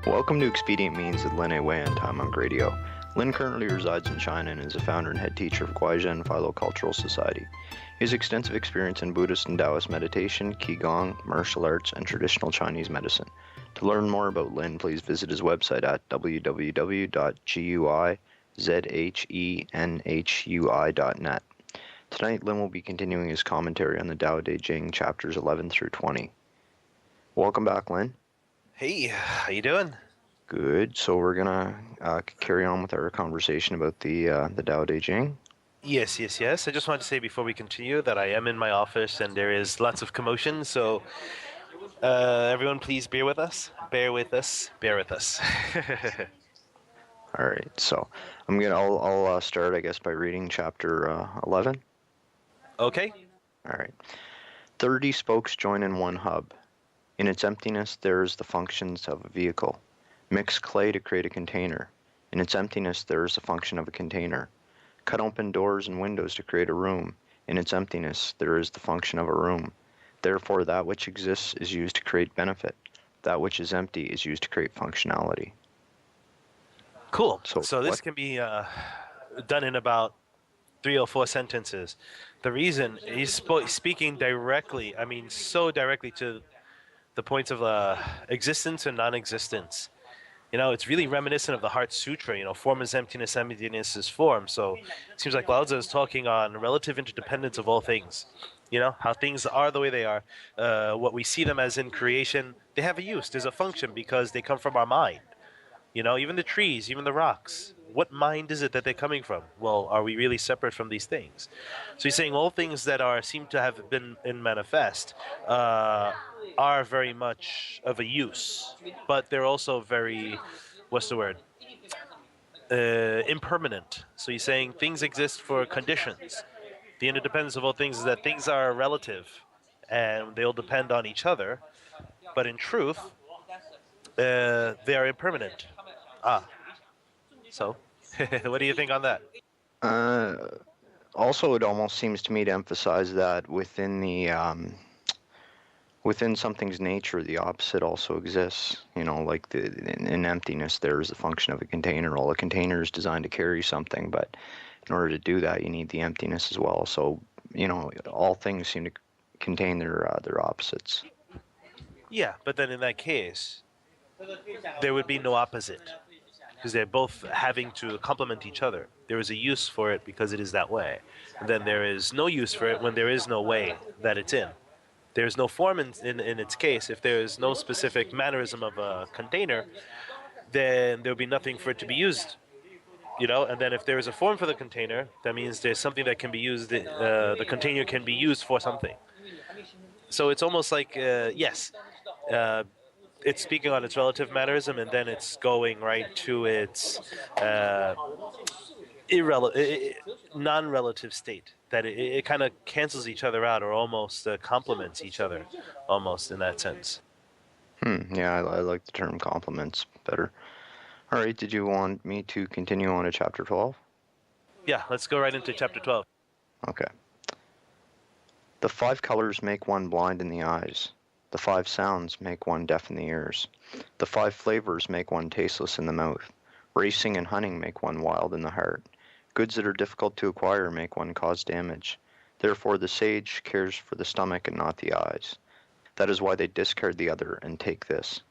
Welcome to Expedient Means with Lin Wei on Time Monk Radio. Lin currently resides in China and is the founder and head teacher of Guizhen Philo-Cultural Society. He has extensive experience in Buddhist and Taoist meditation, Qigong, martial arts, and traditional Chinese medicine. To learn more about Lin, please visit his website at www.guizhenhui.net. Tonight, Lin will be continuing his commentary on the Tao Te Ching, chapters 11 through 20. Welcome back, Lin. Hey, how you doing? Good. So we're gonna carry on with our conversation about the Tao Te Ching. Yes. I just wanted to say before we continue that I am in my office and there is lots of commotion. So everyone, please bear with us. Bear with us. All right. So I'll start, I guess, by reading chapter 11. Okay. All right. 30 spokes join in one hub. In its emptiness, there is the functions of a vehicle. Mix clay to create a container. In its emptiness, there is the function of a container. Cut open doors and windows to create a room. In its emptiness, there is the function of a room. Therefore, that which exists is used to create benefit. That which is empty is used to create functionality. Cool. So this can be done in about 3 or 4 sentences. The reason he's speaking directly, so directly to the points of existence and non-existence. It's really reminiscent of the Heart Sutra. Form is emptiness, emptiness is form. So it seems like Lao Tzu is talking on relative interdependence of all things. How things are the way they are. What we see them as in creation, they have a use. There's a function because they come from our mind. Even the trees, even the rocks. What mind is it that they're coming from? Well, are we really separate from these things? So he's saying all things that seem to have been in manifest are very much of a use, but they're also very, impermanent. So he's saying things exist for conditions. The interdependence of all things is that things are relative, and they'll depend on each other. But in truth, they are impermanent. So, what do you think on that? Also, it almost seems to me to emphasize that within something's nature, the opposite also exists. Like in emptiness, there is the function of a container. Well, a container is designed to carry something, but in order to do that, you need the emptiness as well. So, all things seem to contain their opposites. Yeah, but then in that case, there would be no opposite, because they're both having to complement each other. There is a use for it because it is that way. And then there is no use for it when there is no way that it's in. There's no form in its case. If there is no specific mannerism of a container, then there will be nothing for it to be used. And then if there is a form for the container, that means there's something that can be used. The container can be used for something. So it's almost like, yes, it's speaking on its relative mannerism, and then it's going right to its non-relative state. That it kind of cancels each other out, or almost complements each other, almost in that sense. Yeah, I like the term complements better. All right, did you want me to continue on to chapter 12? Yeah, let's go right into chapter 12. Okay. The 5 colors make one blind in the eyes. The 5 sounds make one deaf in the ears. The 5 flavors make one tasteless in the mouth. Racing and hunting make one wild in the heart. Goods that are difficult to acquire make one cause damage. Therefore the sage cares for the stomach and not the eyes. That is why they discard the other and take this.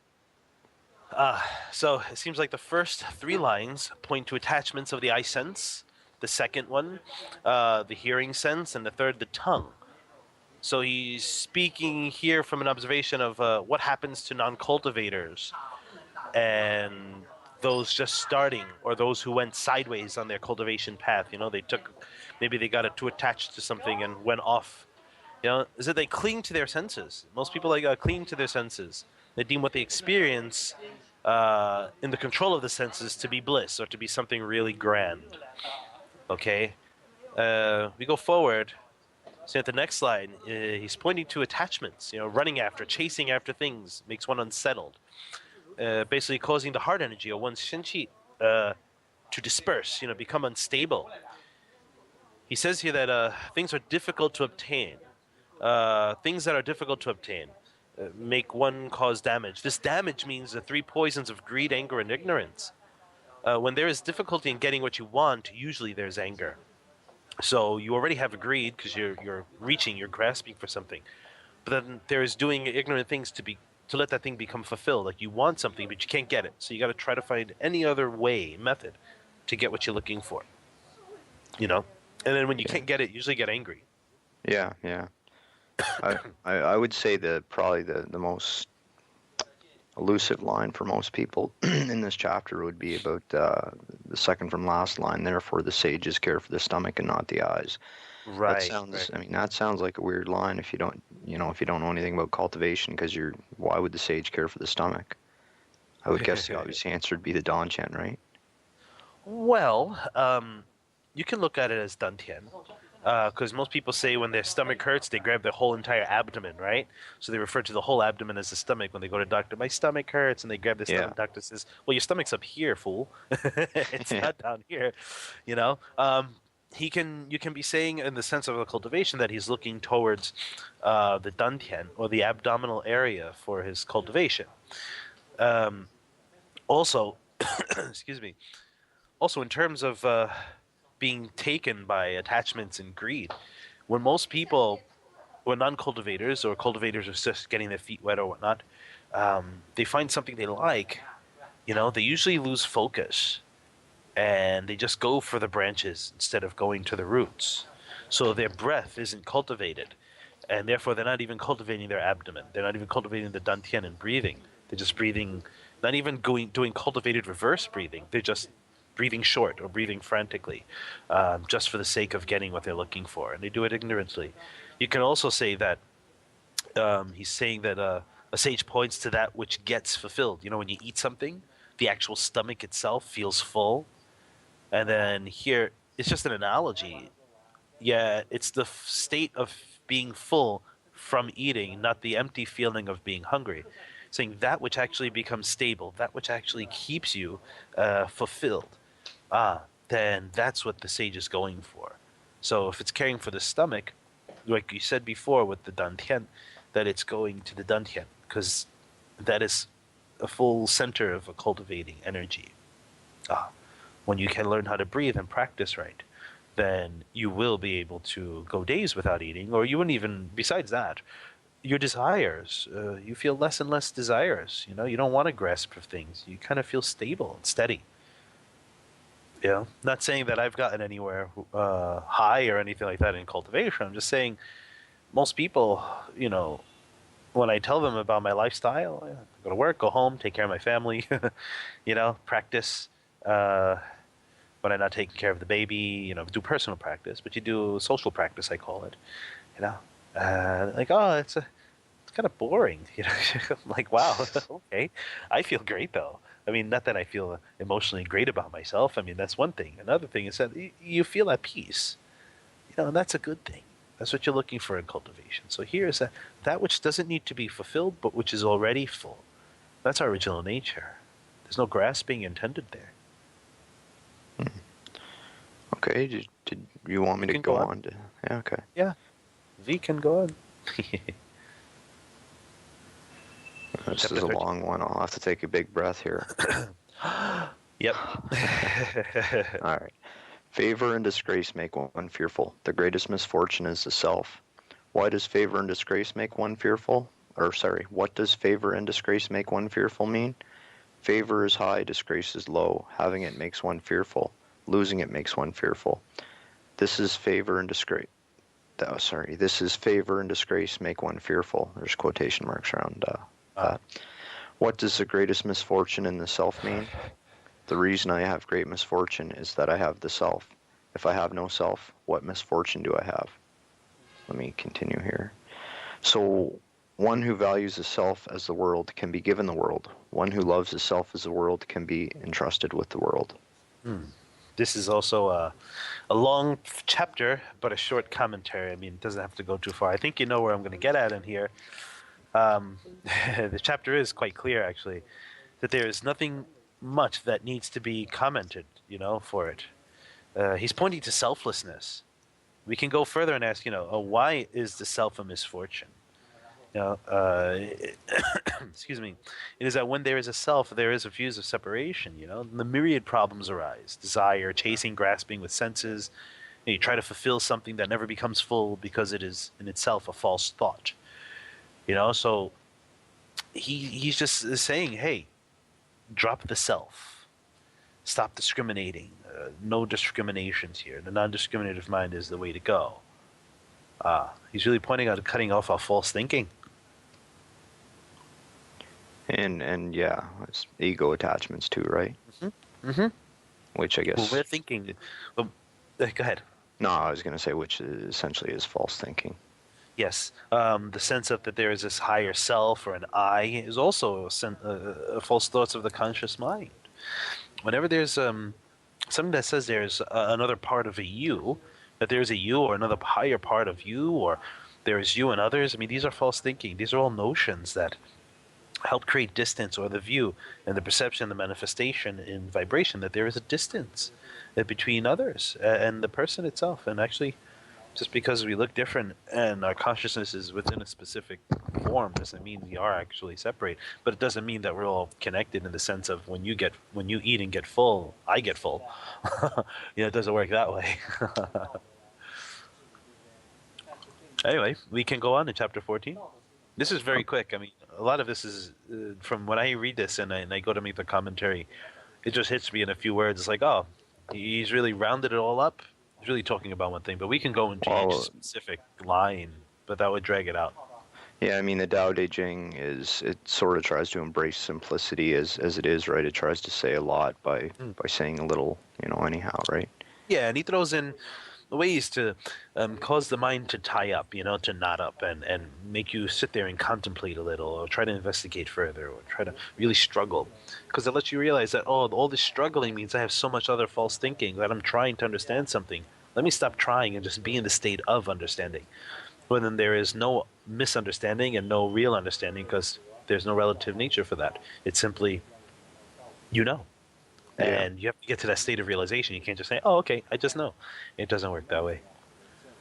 So it seems like the first 3 lines point to attachments of the eye sense, the second one, the hearing sense, and the third, the tongue. So he's speaking here from an observation of what happens to non-cultivators and those just starting, or those who went sideways on their cultivation path. Maybe they got too attached to something and went off. Is that they cling to their senses. Most people cling to their senses. They deem what they experience in the control of the senses to be bliss, or to be something really grand. Okay, we go forward. So at the next slide, he's pointing to attachments. Running after, chasing after things makes one unsettled. Basically causing the heart energy, or one's shenqi, to disperse, become unstable. He says here that things are difficult to obtain. Things that are difficult to obtain. make one cause damage. This damage means the three poisons of greed, anger, and ignorance. When there is difficulty in getting what you want, usually there's anger. So you already have greed because you're reaching, you're grasping for something. But then there's doing ignorant things to let that thing become fulfilled. Like you want something, but you can't get it. So you got to try to find any other method, to get what you're looking for. And then when you Yeah. can't get it, you usually get angry. Yeah, yeah. I would say that probably the most elusive line for most people in this chapter would be about the second from last line. Therefore, the sages care for the stomach and not the eyes. That Right. sounds. I mean, that sounds like a weird line if you don't, if you don't know anything about cultivation. Because why would the sage care for the stomach? I would guess the obvious answer would be the Dantian, right? Well, you can look at it as dantian, because most people say when their stomach hurts, they grab their whole entire abdomen, right? So they refer to the whole abdomen as the stomach when they go to doctor. My stomach hurts, and they grab their stomach. Yeah. Doctor says, "Well, your stomach's up here, fool. It's Yeah. not down here." You know. You can be saying in the sense of a cultivation that he's looking towards the dantian or the abdominal area for his cultivation. Also, excuse me. Also, in terms of being taken by attachments and greed, when most people, when non-cultivators or cultivators are just getting their feet wet or whatnot, they find something they like, they usually lose focus and they just go for the branches instead of going to the roots. So their breath isn't cultivated, and therefore they're not even cultivating their abdomen. They're not even cultivating the dantian and breathing. They're just breathing, not even doing cultivated reverse breathing. They're just breathing short or breathing frantically, just for the sake of getting what they're looking for, and they do it ignorantly. You can also say that he's saying that a sage points to that which gets fulfilled. When you eat something, the actual stomach itself feels full, and then here it's just an analogy. Yeah, it's the state of being full from eating, not the empty feeling of being hungry. Saying that which actually becomes stable, that which actually keeps you fulfilled. Then that's what the sage is going for. So if it's caring for the stomach, like you said before with the dantian, that it's going to the dantian because that is a full center of a cultivating energy. Ah, when you can learn how to breathe and practice right, then you will be able to go days without eating, or you wouldn't even, besides that, your desires, you feel less and less desires. You don't want to grasp for things. You kind of feel stable and steady. Not saying that I've gotten anywhere high or anything like that in cultivation. I'm just saying most people, when I tell them about my lifestyle, I go to work, go home, take care of my family, practice. When I'm not taking care of the baby, do personal practice, but you do social practice, I call it. Like, oh, it's kind of boring. I'm like, wow, okay. I feel great though. I mean, not that I feel emotionally great about myself. I mean, that's one thing. Another thing is that you feel at peace. And that's a good thing. That's what you're looking for in cultivation. So here is that which doesn't need to be fulfilled, but which is already full. That's our original nature. There's no grasping intended there. Okay. Did you want me to go on to? Yeah. Okay. Yeah. V can go on. This is a long one. I'll have to take a big breath here. Yep. All right. Favor and disgrace make one fearful. The greatest misfortune is the self. Why does favor and disgrace make one fearful? What does favor and disgrace make one fearful mean? Favor is high, disgrace is low. Having it makes one fearful. Losing it makes one fearful. This is favor and disgrace. This is favor and disgrace make one fearful. There's quotation marks around that. What does the greatest misfortune in the self mean? The reason I have great misfortune is that I have the self. If I have no self, what misfortune do I have? Let me continue here. So, one who values the self as the world can be given the world. One who loves the self as the world can be entrusted with the world. This is also a long chapter, but a short commentary. I mean, it doesn't have to go too far. I think you know where I'm going to get at in here. The chapter is quite clear, actually, that there is nothing much that needs to be commented, for it. He's pointing to selflessness. We can go further and ask, why is the self a misfortune? You know, excuse me. It is that when there is a self, there is a fuse of separation. You know, and the myriad problems arise: desire, chasing, grasping with senses. You try to fulfill something that never becomes full because it is in itself a false thought. You know, so he's just saying, hey, drop the self, stop discriminating. No discriminations here. The non-discriminative mind is the way to go. He's really pointing out cutting off our false thinking. And yeah, it's ego attachments too, right? Mm-hmm. Which I Well, guess. we're thinking. Well, go ahead. No, I was going to say which essentially is false thinking. Yes, the sense of that there is this higher self or an I is also a false thoughts of the conscious mind. Whenever there's something that says there's another part of a you, that there's a you or another higher part of you, or there is you and others. I mean, these are false thinking. These are all notions that help create distance or the view and the perception, the manifestation in vibration that there is a distance between others and the person itself. And actually, just because we look different and our consciousness is within a specific form doesn't mean we are actually separate. But it doesn't mean that we're all connected in the sense of when you eat and get full, I get full. It doesn't work that way. Anyway, we can go on to chapter 14. This is very quick. I mean, a lot of this is from when I read this and I go to make the commentary, it just hits me in a few words. It's like, oh, he's really rounded it all up. He's really talking about one thing, but we can go into each Well, specific line, but that would drag it out. yeah, I mean the Tao Te Ching it sort of tries to embrace simplicity as it is, right? It tries to say a lot by saying a little, anyhow, right? Yeah, and he throws in ways to cause the mind to tie up, to knot up and make you sit there and contemplate a little or try to investigate further or try to really struggle. Because it lets you realize that, oh, all this struggling means I have so much other false thinking that I'm trying to understand something. Let me stop trying and just be in the state of understanding. But then there is no misunderstanding and no real understanding because there's no relative nature for that. It's simply, you know. Yeah. And you have to get to that state of realization. You can't just say, "Oh, okay, I just know." It doesn't work that way.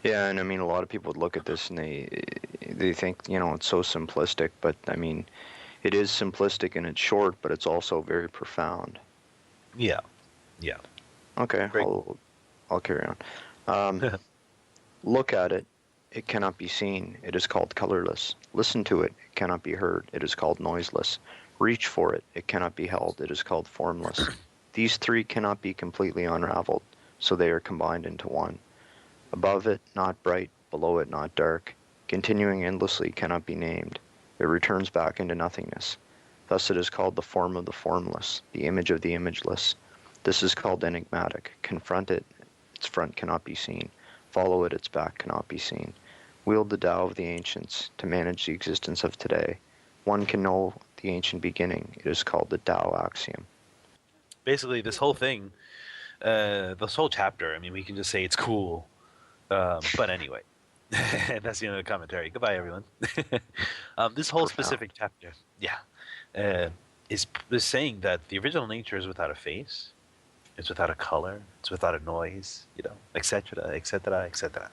Yeah, and I mean a lot of people would look at this and they think, it's so simplistic, but I mean it is simplistic and it's short, but it's also very profound. Yeah, yeah. Okay, Great. I'll carry on. Look at it, it cannot be seen. It is called colorless. Listen to it, it cannot be heard. It is called noiseless. Reach for it, it cannot be held. It is called formless. These three cannot be completely unraveled, so they are combined into one. Above it, not bright, below it, not dark. Continuing endlessly cannot be named. It returns back into nothingness. Thus it is called the form of the formless, the image of the imageless. This is called enigmatic. Confront it, its front cannot be seen. Follow it, its back cannot be seen. Wield the Tao of the ancients to manage the existence of today. One can know the ancient beginning. It is called the Tao axiom. Basically, this whole thing, this whole chapter. I mean, we can just say it's cool. But anyway, that's the end of the commentary. Goodbye, everyone. This whole Profound. specific chapter, yeah, is saying that the original nature is without a face, it's without a color, it's without a noise, etc., etc., etc.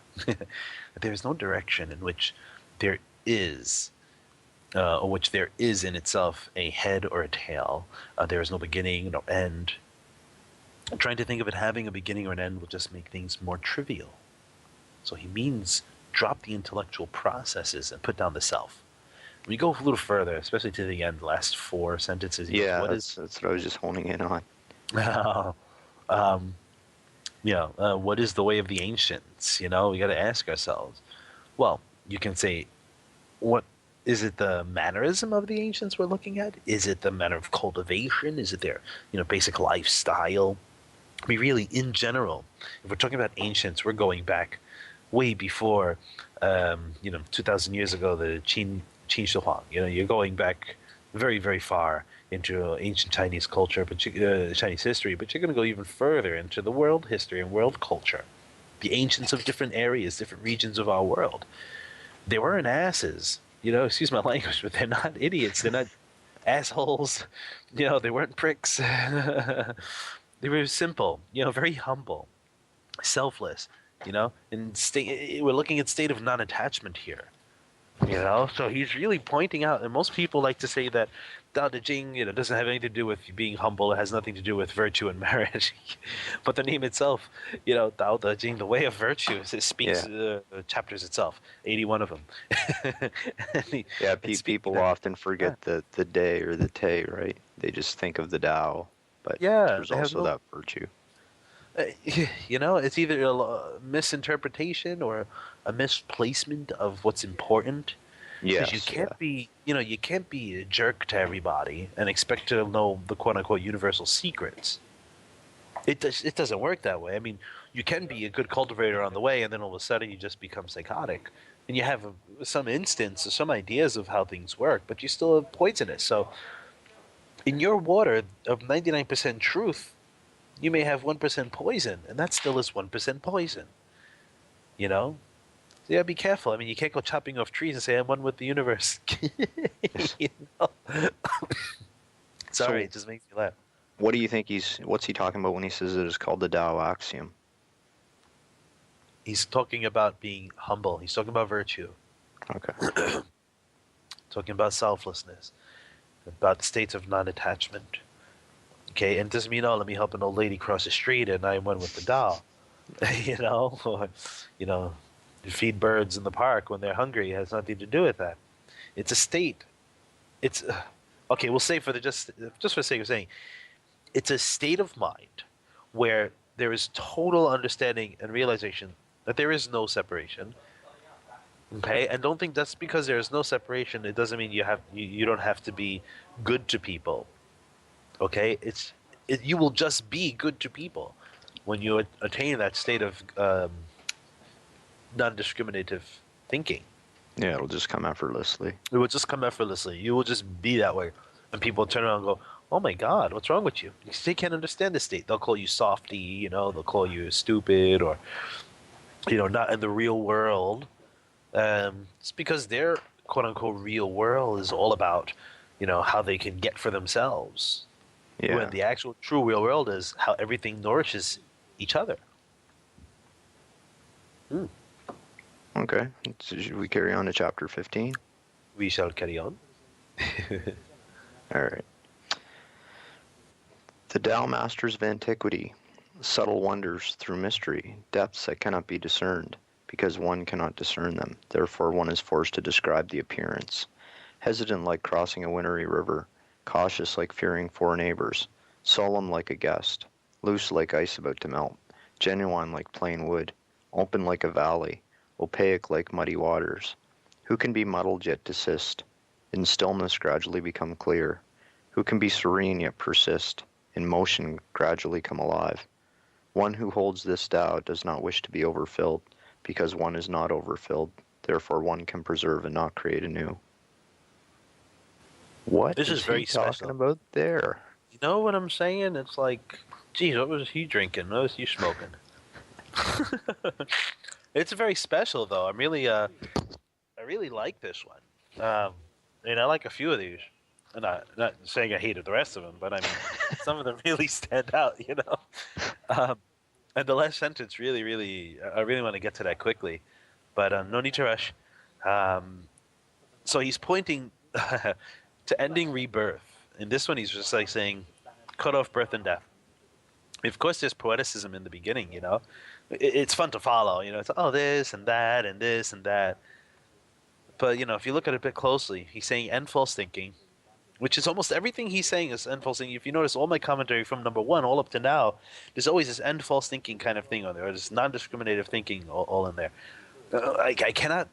There is no direction in which there is, or which there is in itself a head or a tail. There is no beginning, no end. Trying to think of it having a beginning or an end will just make things more trivial. So he means drop the intellectual processes and put down the self. When you go a little further, especially to the end, last four sentences, Yeah, that's what I was just honing in on. What is the way of the ancients? We got to ask ourselves. Well, you can say, what is it? The mannerism of the ancients we're looking at? Is it the manner of cultivation? Is it their basic lifestyle? I mean, really, in general, if we're talking about ancients, we're going back way before, 2,000 years ago, the Qin Shi Huang. You're going back very, very far into ancient Chinese culture, but Chinese history. But you're going to go even further into the world history and world culture. The ancients of different areas, different regions of our world. They weren't asses. Excuse my language, but they're not idiots. They're not assholes. They weren't pricks. They were simple. Very humble, selfless. And we're looking at state of non-attachment here. So he's really pointing out, and most people like to say that Tao Te Ching, doesn't have anything to do with being humble. It has nothing to do with virtue and merit. But the name itself, Tao Te Ching, the way of virtue, it speaks Yeah. chapters itself, 81 of them. Yeah, And speaking people that, often forget the day or the Te, right? They just think of the Tao, but yeah, there's they have also no, that virtue. uh, it's either a misinterpretation or a misplacement of what's important. Because Yes, yeah. you can't be a jerk to everybody and expect to know the quote unquote universal secrets. It doesn't work that way. I mean, you can be a good cultivator on the way, and then all of a sudden you just become psychotic, and you have some instance or some ideas of how things work, but you still have poisonous. So in your water of 99% truth, you may have 1% poison, and that still is 1% poison. You know, so yeah, be careful. I mean, you can't go chopping off trees and say I'm one with the universe. you know? Sorry, So it just makes me laugh. what do you think what's he talking about when he says it is called the Tao axiom? He's talking about being humble. He's talking about virtue. Okay. Talking about selflessness, about the states of non-attachment. Okay, and it doesn't mean, oh, let me help an old lady cross the street and I'm one with the Tao. Or, you know, feed birds in the park when they're hungry. It has nothing to do with that. It's a state. It's okay. We'll say for the just for the sake of saying, it's a state of mind where there is total understanding and realization that there is no separation. Okay, and don't think that's because there is no separation. It doesn't mean you don't have to be good to people. Okay, you will just be good to people when you attain that state of non-discriminative thinking. Yeah, it'll just come effortlessly. It will just come effortlessly. You will just be that way, and people turn around and go, "Oh my God, what's wrong with you?" Because they can't understand the state. They'll call you softy. They'll call you stupid, or not in the real world. It's because their quote unquote real world is all about, how they can get for themselves. Yeah. When the actual true real world is how everything nourishes each other. Hmm. Okay. So should we carry on to chapter 15? We shall carry on. All right. The Tao masters of antiquity, subtle wonders through mystery, depths that cannot be discerned, because one cannot discern them. Therefore one is forced to describe the appearance. Hesitant like crossing a wintry river, cautious like fearing four neighbors, solemn like a guest, loose like ice about to melt, genuine like plain wood, open like a valley, opaque like muddy waters. Who can be muddled yet desist, in stillness gradually become clear? Who can be serene yet persist, in motion gradually come alive? One who holds this Tao does not wish to be overfilled, because one is not overfilled, therefore one can preserve and not create anew. What This is is he very talking special. about there? You know what I'm saying? It's like, geez, what was he drinking? What was he smoking? It's very special, though. I really like this one. And I like a few of these. And not saying I hated the rest of them, but I mean, some of them really stand out. And the last sentence really, really, I really want to get to that quickly, but no need to rush. Um, so he's pointing to ending rebirth. In this one, he's just like saying, cut off birth and death. Of course, there's poeticism in the beginning. It's fun to follow. It's this and that and this and that. But if you look at it a bit closely, he's saying end false thinking, which is almost everything he's saying is end false thinking. If you notice all my commentary from number one all up to now, there's always this end false thinking kind of thing on there, or this non-discriminative thinking all in there. I cannot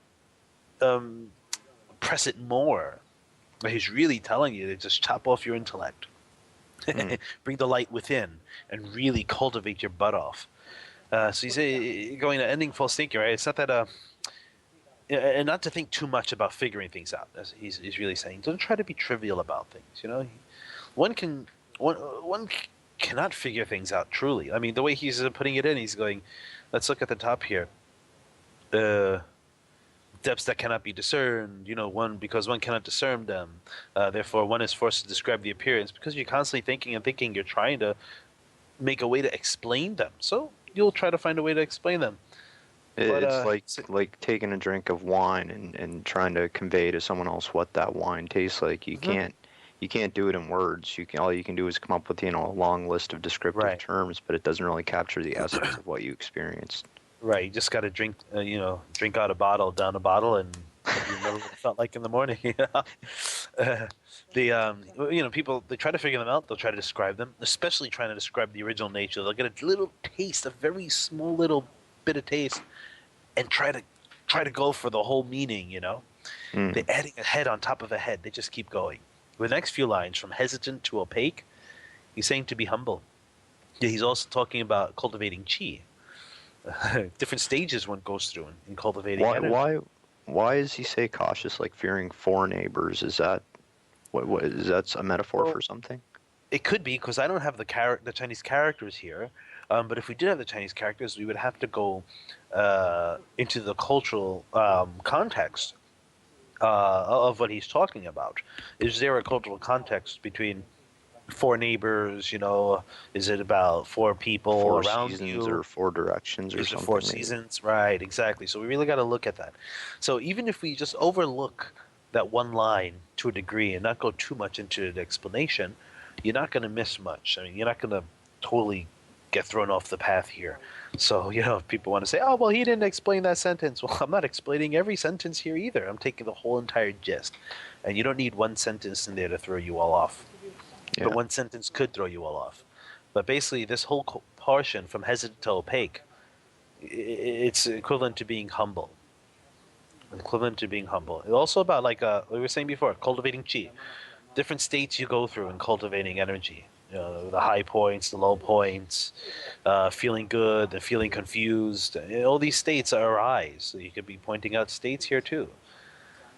um, press it more. He's really telling you to just chop off your intellect, Mm, bring the light within, and really cultivate your butt off. So he's going to ending false thinking, right? It's not that and not to think too much about figuring things out. As he's really saying, don't try to be trivial about things. One can one cannot figure things out truly. I mean, the way he's putting it in, he's going, let's look at the top here. Depths that cannot be discerned, one because one cannot discern them. Therefore, one is forced to describe the appearance because you're constantly thinking and thinking. You're trying to make a way to explain them, so you'll try to find a way to explain them. But It's like taking a drink of wine and trying to convey to someone else what that wine tastes like. mhm. You can't do it in words. All you can do is come up with, a long list of descriptive Right. terms, but it doesn't really capture the essence of what you experienced. Right, you just got to drink, drink out a bottle, down a bottle, and you remember what it felt like in the morning. Uh, people they try to figure them out. They'll try to describe them, especially trying to describe the original nature. They'll get a little taste, a very small little bit of taste, and try to go for the whole meaning. They're Mm. adding a head on top of a head. They just keep going. The next few lines, from hesitant to opaque, he's saying to be humble. Yeah, he's also talking about cultivating chi. Different stages one goes through in cultivating Why energy. why why does he say cautious, like fearing four neighbors? Is that what is that a metaphor Well, for something? it could be because I don't have the Chinese characters here. But if we did have the Chinese characters, we would have to go into the cultural context of what he's talking about. Is there a cultural context between four neighbors? Is it about four people Four around seasons you? or four directions or Is it four something maybe? seasons? Right, exactly. So we really got to look at that. So even if we just overlook that one line to a degree and not go too much into the explanation, you're not going to miss much. I mean, you're not going to totally get thrown off the path here. So, if people want to say, oh, well, he didn't explain that sentence. Well, I'm not explaining every sentence here either. I'm taking the whole entire gist. And you don't need one sentence in there to throw you all off. But Yeah. one sentence could throw you all off. But basically, this whole portion from hesitant to opaque, it's equivalent to being humble. Equivalent to being humble. It's also about, like we were saying before, cultivating chi. Different states you go through in cultivating energy. The high points, the low points, feeling good, the feeling confused. All these states arise. So you could be pointing out states here too.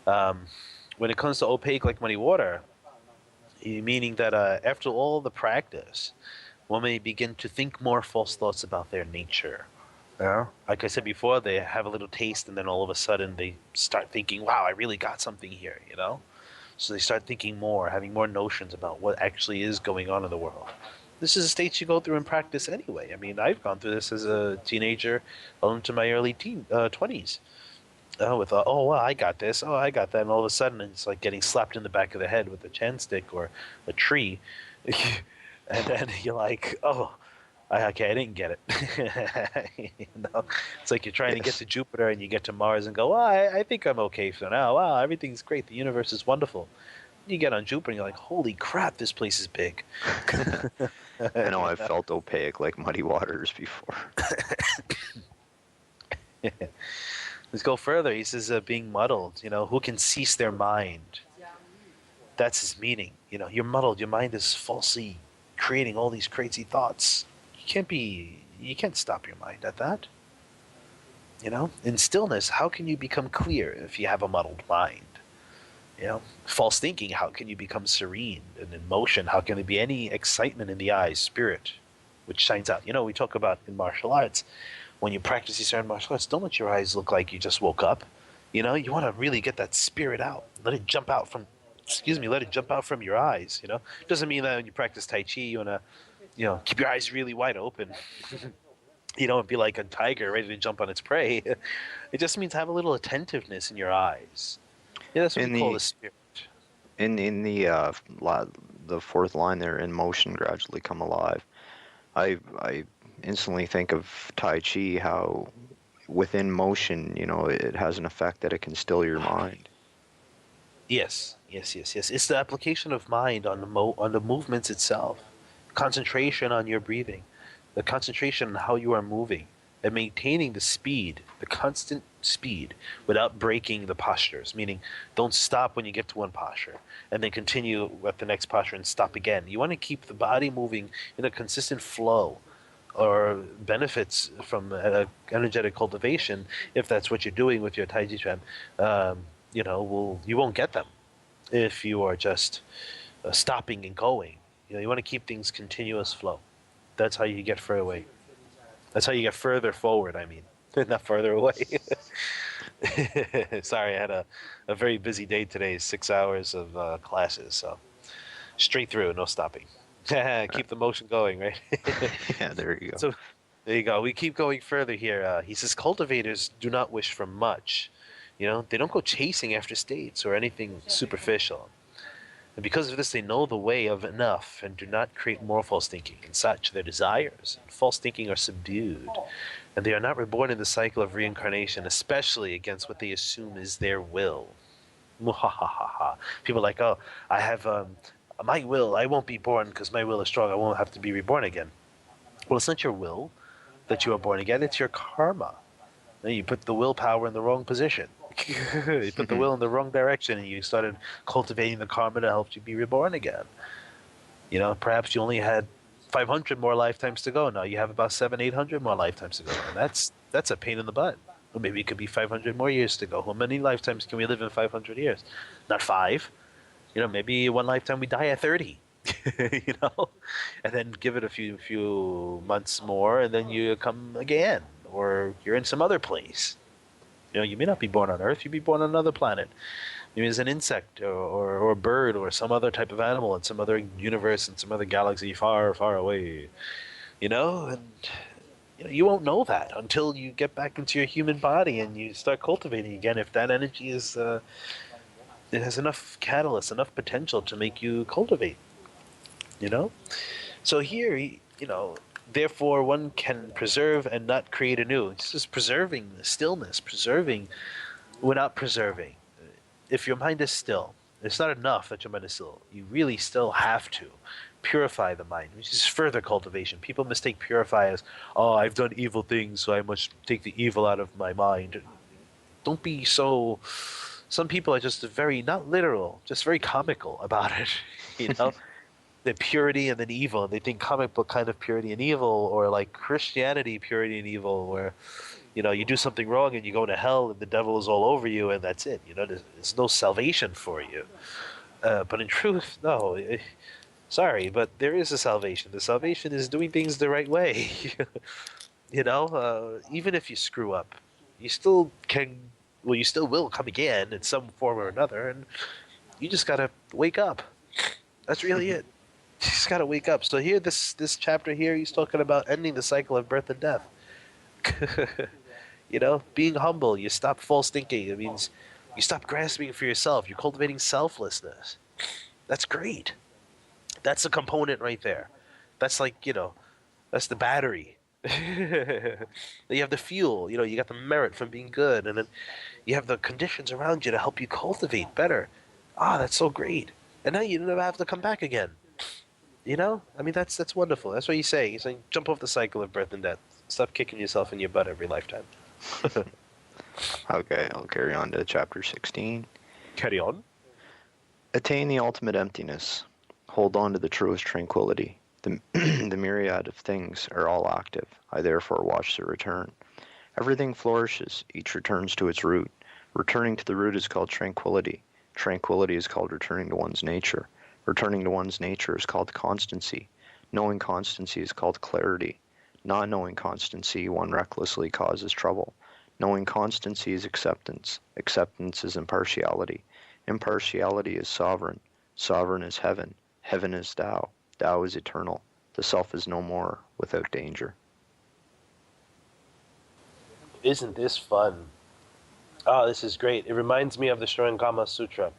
Um, when it comes to opaque like muddy water, meaning that after all the practice, one may begin to think more false thoughts about their nature. Yeah. Like I said before, they have a little taste, and then all of a sudden they start thinking, "Wow, I really got something here." So they start thinking more, having more notions about what actually is going on in the world. This is a state you go through in practice anyway. I mean, I've gone through this as a teenager, well into my early 20s. With oh well, I got this, oh I got that, and all of a sudden it's like getting slapped in the back of the head with a chandstick or a tree, and then you're like, oh, okay, I didn't get it. It's like you're trying to get Yes. to Jupiter and you get to Mars and go, well, I think I'm okay for now. Wow, everything's great. The universe is wonderful. You get on Jupiter and you're like, holy crap, this place is big. I know I've felt opaque like muddy waters before. Let's go further. He says, being muddled. Who can cease their mind? That's his meaning. You're muddled. Your mind is falsely creating all these crazy thoughts. You can't stop your mind at that. In stillness, how can you become clear if you have a muddled mind? False thinking, how can you become serene? And in motion, how can there be any excitement in the eyes, spirit, which shines out? We talk about in martial arts, when you practice these certain martial arts, don't let your eyes look like you just woke up. You want to really get that spirit out. Let it jump out from your eyes. It doesn't mean that when you practice Tai Chi, you want to, keep your eyes really wide open. And be like a tiger ready to jump on its prey. It just means have a little attentiveness in your eyes. Yeah, that's what we In call the the spirit. in the fourth line there, in motion gradually come alive. I instantly think of Tai Chi, how within motion, it has an effect that it can still your mind. Yes, yes, yes, yes. It's the application of mind on the movements itself, concentration on your breathing, the concentration on how you are moving, and maintaining the speed, the constant speed, without breaking the postures. Meaning, don't stop when you get to one posture, and then continue at the next posture and stop again. You want to keep the body moving in a consistent flow, or benefits from energetic cultivation, if that's what you're doing with your Tai Chi Chuan, you won't get them if you are just stopping and going. You want to keep things continuous flow. That's how you get further away. That's how you get further forward. I mean, not further away. Sorry, I had a very busy day today. 6 hours of classes, so straight through, no stopping. Keep the motion going, right? Yeah, there you So go. There you go. We keep going further here. He says cultivators do not wish for much. They don't go chasing after states or anything superficial. And because of this, they know the way of enough and do not create more false thinking. And such, their desires and false thinking are subdued, and they are not reborn in the cycle of reincarnation, especially against what they assume is their will. Muhahaha. People are like, oh, I have my will. I won't be born because my will is strong. I won't have to be reborn again. Well, it's not your will that you are born again. It's your karma. You put the willpower in the wrong position. You put the will in the wrong direction, and you started cultivating the karma to help you be reborn again. Perhaps you only had 500 more lifetimes to go. Now you have about 800 more lifetimes to go, and that's a pain in the butt. Or maybe it could be 500 more years to go. How many lifetimes can we live in 500 years? Not 5. Maybe one lifetime we die at 30. And then give it a few months more, and then you come again, or you're in some other place. You may not be born on Earth. You'd be born on another planet. Maybe as an insect or a bird or some other type of animal in some other universe in some other galaxy far, far away. And you won't know that until you get back into your human body and you start cultivating again. If that energy it has enough catalyst, enough potential to make you cultivate. So here, therefore one can preserve and not create anew. It's just preserving the stillness, preserving without preserving. If your mind is still, it's not enough that your mind is still. You really still have to purify the mind, which is further cultivation. People mistake purify as, oh, I've done evil things, so I must take the evil out of my mind. Don't be so... Some people are just very, not literal, just very comical about it, The purity and then evil. And they think comic book kind of purity and evil, or like Christianity purity and evil, where you do something wrong and you go to hell and the devil is all over you and that's it. There's no salvation for you. But in truth, no. Sorry, but there is a salvation. The salvation is doing things the right way. Even if you screw up, you still can. Well, you still will come again in some form or another, and you just gotta wake up. That's really it. You just gotta wake up. So here, this chapter here, he's talking about ending the cycle of birth and death. Being humble. You stop false thinking. It means you stop grasping for yourself. You're cultivating selflessness. That's great. That's a component right there. That's like, that's the battery. Then you have the fuel. You got the merit from being good. And then you have the conditions around you to help you cultivate better. That's so great. And now you never have to come back again. That's wonderful. That's what he's saying. He's saying, jump off the cycle of birth and death. Stop kicking yourself in your butt every lifetime. Okay, I'll carry on to chapter 16. Carry on. Attain the ultimate emptiness. Hold on to the truest tranquility. The myriad of things are all active. I therefore watch their return. Everything flourishes. Each returns to its root. Returning to the root is called tranquility. Tranquility is called returning to one's nature. Returning to one's nature is called constancy. Knowing constancy is called clarity. Not knowing constancy, one recklessly causes trouble. Knowing constancy is acceptance. Acceptance is impartiality. Impartiality is sovereign. Sovereign is heaven. Heaven is Tao. Tao is eternal. The self is no more without danger. Isn't this fun? Oh, this is great. It reminds me of the Kama Sutra.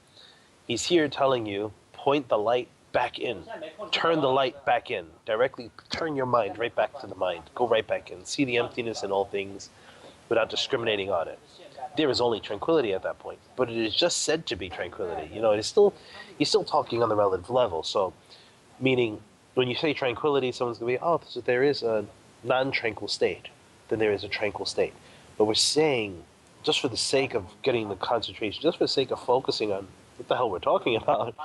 He's here telling you, point the light back in. Turn the light back in. Directly turn your mind right back to the mind. Go right back in. See the emptiness in all things without discriminating on it. There is only tranquility at that point. But it is just said to be tranquility. He's still talking on the relative level. So, meaning, when you say tranquility, someone's going to be, oh, so there is a non-tranquil state. Then there is a tranquil state. But we're saying, just for the sake of getting the concentration, just for the sake of focusing on what the hell we're talking about,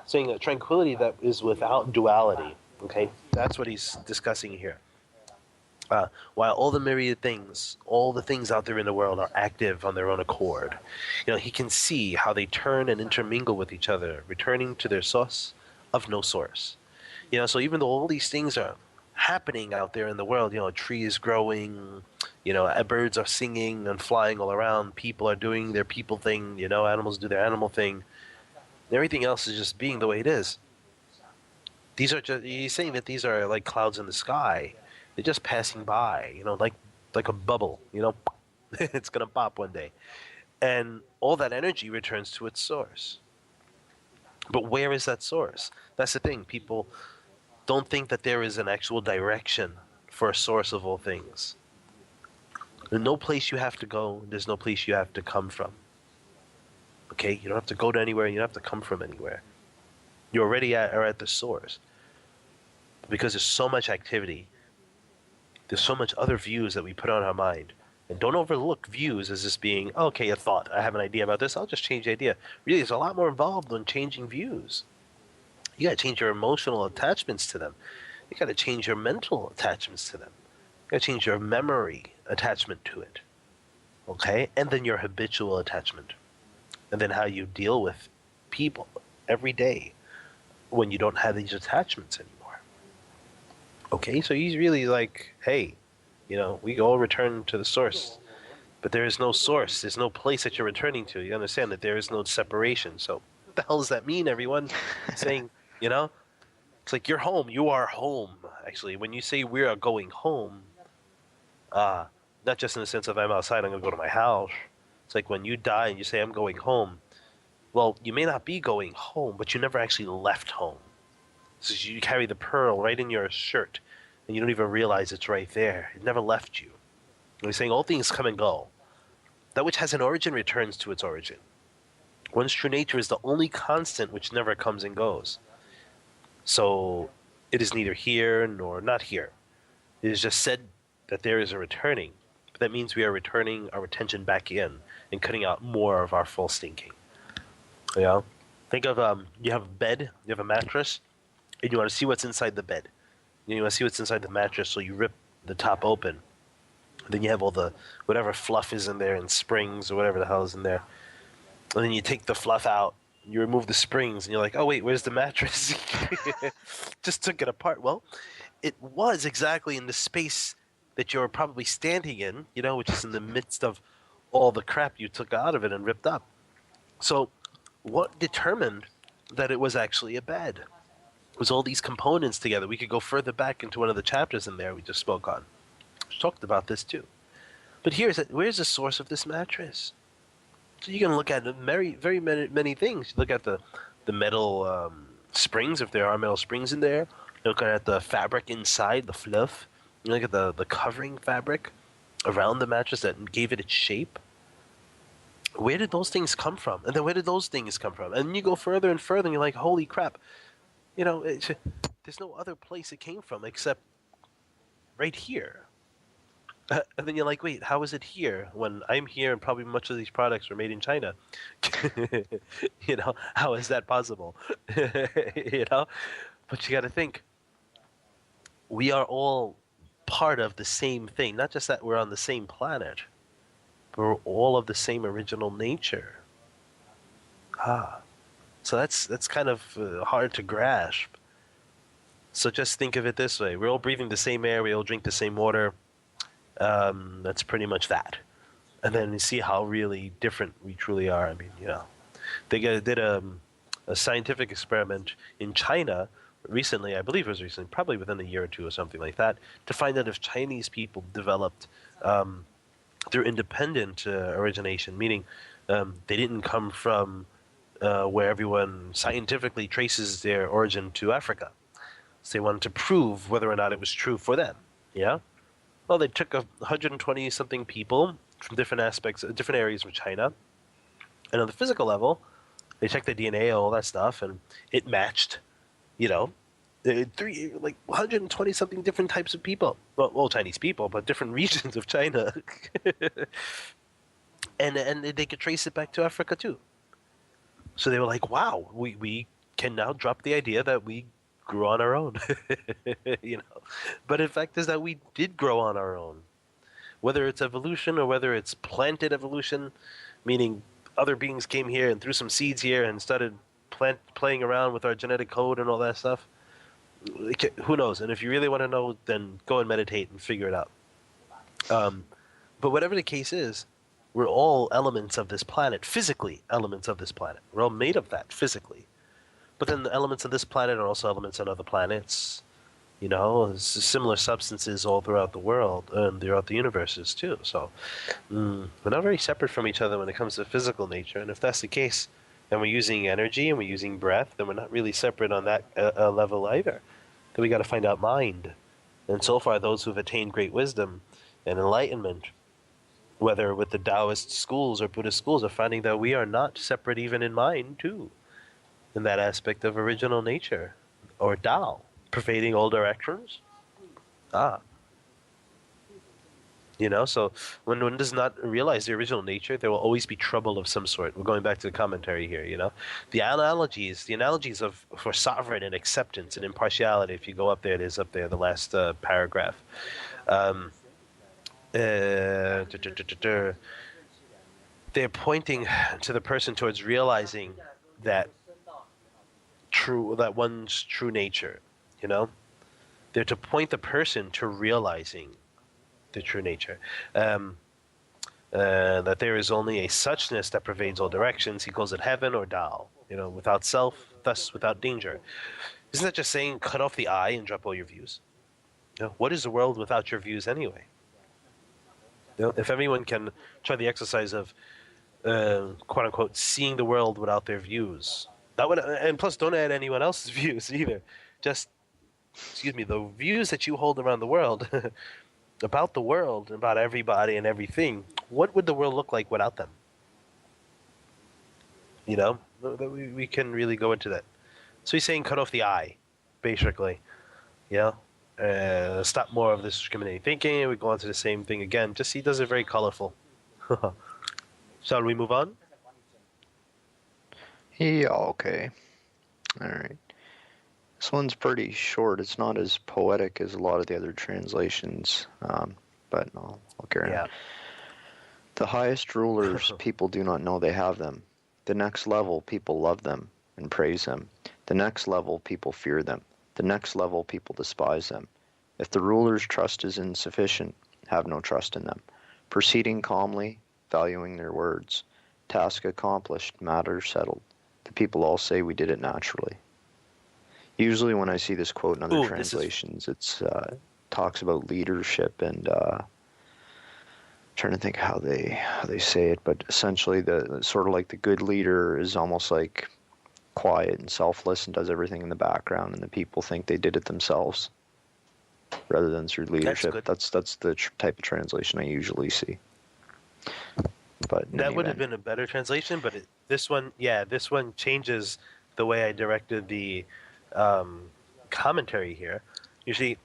saying a tranquility that is without duality. Okay, that's what he's discussing here. While all the myriad things, all the things out there in the world are active on their own accord, he can see how they turn and intermingle with each other, returning to their source of no source. So even though all these things are happening out there in the world, trees growing, birds are singing and flying all around, people are doing their people thing, animals do their animal thing, everything else is just being the way it is. He's saying that these are like clouds in the sky, They're just passing by, like a bubble, it's gonna pop one day, and all that energy returns to its source. But where is that source? That's the thing. People don't think that there is an actual direction for a source of all things. There's no place you have to go. There's no place you have to come from. Okay, you don't have to go to anywhere. You don't have to come from anywhere. You already are at the source. Because there's so much activity, there's so much other views that we put on our mind. And don't overlook views as just being, okay, a thought. I have an idea about this. I'll just change the idea. Really, there's a lot more involved than changing views. You got to change your emotional attachments to them. You got to change your mental attachments to them. You got to change your memory attachment to it. Okay? And then your habitual attachment. And then how you deal with people every day when you don't have these attachments anymore. Okay? So he's really like, hey, we all return to the source. But there is no source. There's no place that you're returning to. You understand that there is no separation. So what the hell does that mean, everyone? Saying, it's like you're home. You are home, actually. When you say we are going home, not just in the sense of I'm outside, I'm going to go to my house. It's like when you die and you say I'm going home. Well, you may not be going home, but you never actually left home. So you carry the pearl right in your shirt, and you don't even realize it's right there. It never left you. And he's saying all things come and go. That which has an origin returns to its origin. One's true nature is the only constant which never comes and goes. So it is neither here nor not here. It is just said that there is a returning. But that means we are returning our attention back in and cutting out more of our false thinking. Think of you have a bed, you have a mattress, and you want to see what's inside the bed. You want to see what's inside the mattress, so you rip the top open. Then you have all the whatever fluff is in there and springs or whatever the hell is in there. And then you take the fluff out, you remove the springs, and you're like, oh wait, where's the mattress? Just took it apart. Well, it was exactly in the space that you're probably standing in, which is in the midst of all the crap you took out of it and ripped up. So what determined that it was actually a bed? It was all these components together. We could go further back into one of the chapters in there we just spoke on. We talked about this too. But where's the source of this mattress? So you can look at very, very many things. You look at the metal springs, if there are metal springs in there. You look at the fabric inside, the fluff. You look at the covering fabric around the mattress that gave it its shape. Where did those things come from? And then where did those things come from? And you go further and further, and you're like, holy crap. There's no other place it came from except right here. And then you're like, wait, how is it here when I'm here and probably much of these products were made in China? How is that possible? But you got to think, we are all part of the same thing. Not just that we're on the same planet, but we're all of the same original nature. So that's kind of hard to grasp. So just think of it this way. We're all breathing the same air. We all drink the same water. That's pretty much that. And then you see how really different we truly are. I mean, they did a scientific experiment in China recently. I believe it was recently, probably within a year or two or something like that, to find out if Chinese people developed their independent origination, meaning they didn't come from where everyone scientifically traces their origin to Africa. So they wanted to prove whether or not it was true for them. Yeah. Well, they took 120-something people from different aspects, different areas of China, and on the physical level, they checked the DNA, all that stuff, and it matched. 120-something different types of people. Well, Chinese people, but different regions of China, and they could trace it back to Africa too. So they were like, "Wow, we can now drop the idea that we grew on our own." But in fact is that we did grow on our own. Whether it's evolution or whether it's planted evolution, meaning other beings came here and threw some seeds here and started playing around with our genetic code and all that stuff. Who knows? And if you really want to know, then go and meditate and figure it out. But whatever the case is, we're all elements of this planet, physically elements of this planet. We're all made of that physically. But then the elements of this planet are also elements on other planets. You know, similar substances all throughout the world and throughout the universes too. So we're not very separate from each other when it comes to physical nature. And if that's the case, and we're using energy and we're using breath, then we're not really separate on that level either. Then we got to find out mind. And so far, those who've attained great wisdom and enlightenment, whether with the Taoist schools or Buddhist schools, are finding that we are not separate even in mind too, in that aspect of original nature or Tao, pervading all directions. Ah, you know, so when one does not realize the original nature, there will always be trouble of some sort. We're going back to the commentary here, you know. The analogies of for sovereign and acceptance and impartiality, if you go up there, it is up there, the last paragraph. Um, they're pointing to the person towards realizing that one's true nature, you know. They're to point the person to realizing the true nature. That there is only a suchness that pervades all directions. He calls it heaven or Tao, you know, without self, thus without danger. Isn't that just saying cut off the eye and drop all your views? You know, what is the world without your views anyway? You know, if everyone can try the exercise of quote unquote seeing the world without their views, that would, and plus don't add anyone else's views either. Just excuse me, the views that you hold around the world about the world, about everybody and everything. What would the world look like without them? You know, we can really go into that. So he's saying cut off the eye, basically. You know, stop more of this discriminating thinking. We go on to the same thing again. Just he does it very colorful. Shall we move on? Yeah, okay. All right. This one's pretty short. It's not as poetic as a lot of the other translations, but I'll carry on. Yeah. The highest rulers, people do not know they have them. The next level, people love them and praise them. The next level, people fear them. The next level, people despise them. If the ruler's trust is insufficient, have no trust in them. Proceeding calmly, valuing their words. Task accomplished, matter settled. The people all say we did it naturally. Usually when I see this quote in other translations, it's talks about leadership and trying to think how they say it, but essentially the sort of like the good leader is almost like quiet and selfless and does everything in the background, and the people think they did it themselves rather than through leadership. That's the type of translation I usually see. But that would have been a better translation, but this one changes the way I directed the commentary here. You see,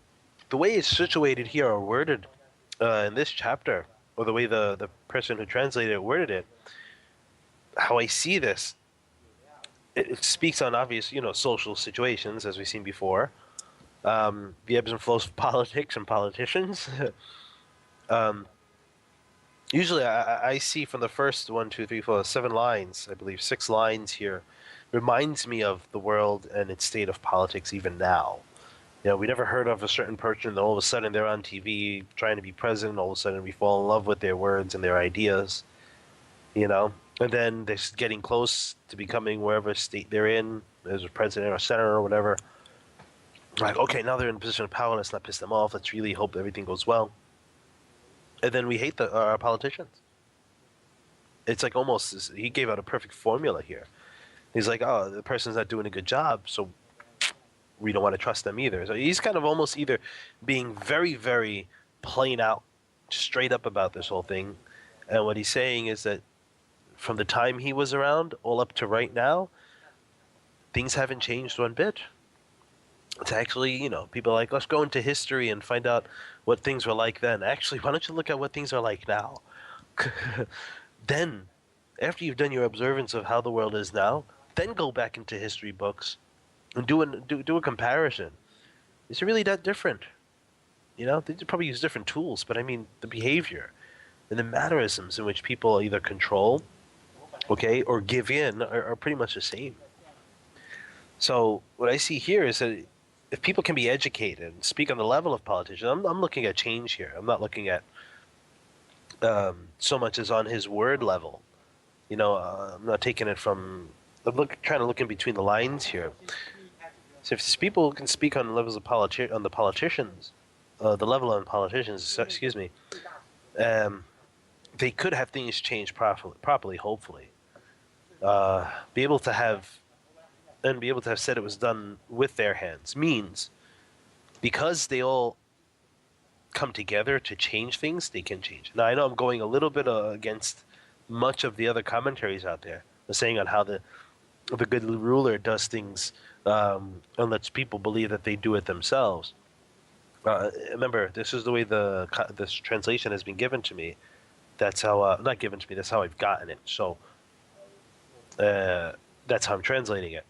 the way it's situated here or worded in this chapter, or the way the person who translated it worded it, how I see this, it speaks on obvious, you know, social situations, as we've seen before, the ebbs and flows of politics and politicians. Usually, I see from the first 1, 2, 3, 4, 7 lines, I believe 6 lines here, reminds me of the world and its state of politics even now. You know, we never heard of a certain person, and all of a sudden they're on TV trying to be president. All of a sudden we fall in love with their words and their ideas, you know, and then they're getting close to becoming wherever state they're in, as a president or senator or whatever. Like, okay, now they're in a position of power. Let's not piss them off. Let's really hope everything goes well. And then we hate our politicians. It's like almost, he gave out a perfect formula here. He's like, oh, the person's not doing a good job, so we don't want to trust them either. So he's kind of almost either being very, very plain out, straight up about this whole thing. And what he's saying is that from the time he was around all up to right now, things haven't changed one bit. It's actually, you know, people are like, let's go into history and find out what things were like then. Actually, why don't you look at what things are like now? Then, after you've done your observance of how the world is now, then go back into history books and do a comparison. Is it really that different? You know, they probably use different tools, but I mean, the behavior and the mannerisms in which people either control, okay, or give in are pretty much the same. So what I see here is that if people can be educated and speak on the level of politicians, I'm looking at change here. I'm not looking at so much as on his word level. You know, I'm not taking it from. I'm trying to look in between the lines here. So if people can speak on levels of on the politicians, the level on politicians, excuse me, they could have things changed properly, hopefully. Be able to have said it was done with their hands means because they all come together to change things, they can change. Now I know I'm going a little bit against much of the other commentaries out there, saying on how the good ruler does things and lets people believe that they do it themselves. Remember, this is the way this translation has been given to me. That's how not given to me. That's how I've gotten it. So that's how I'm translating it.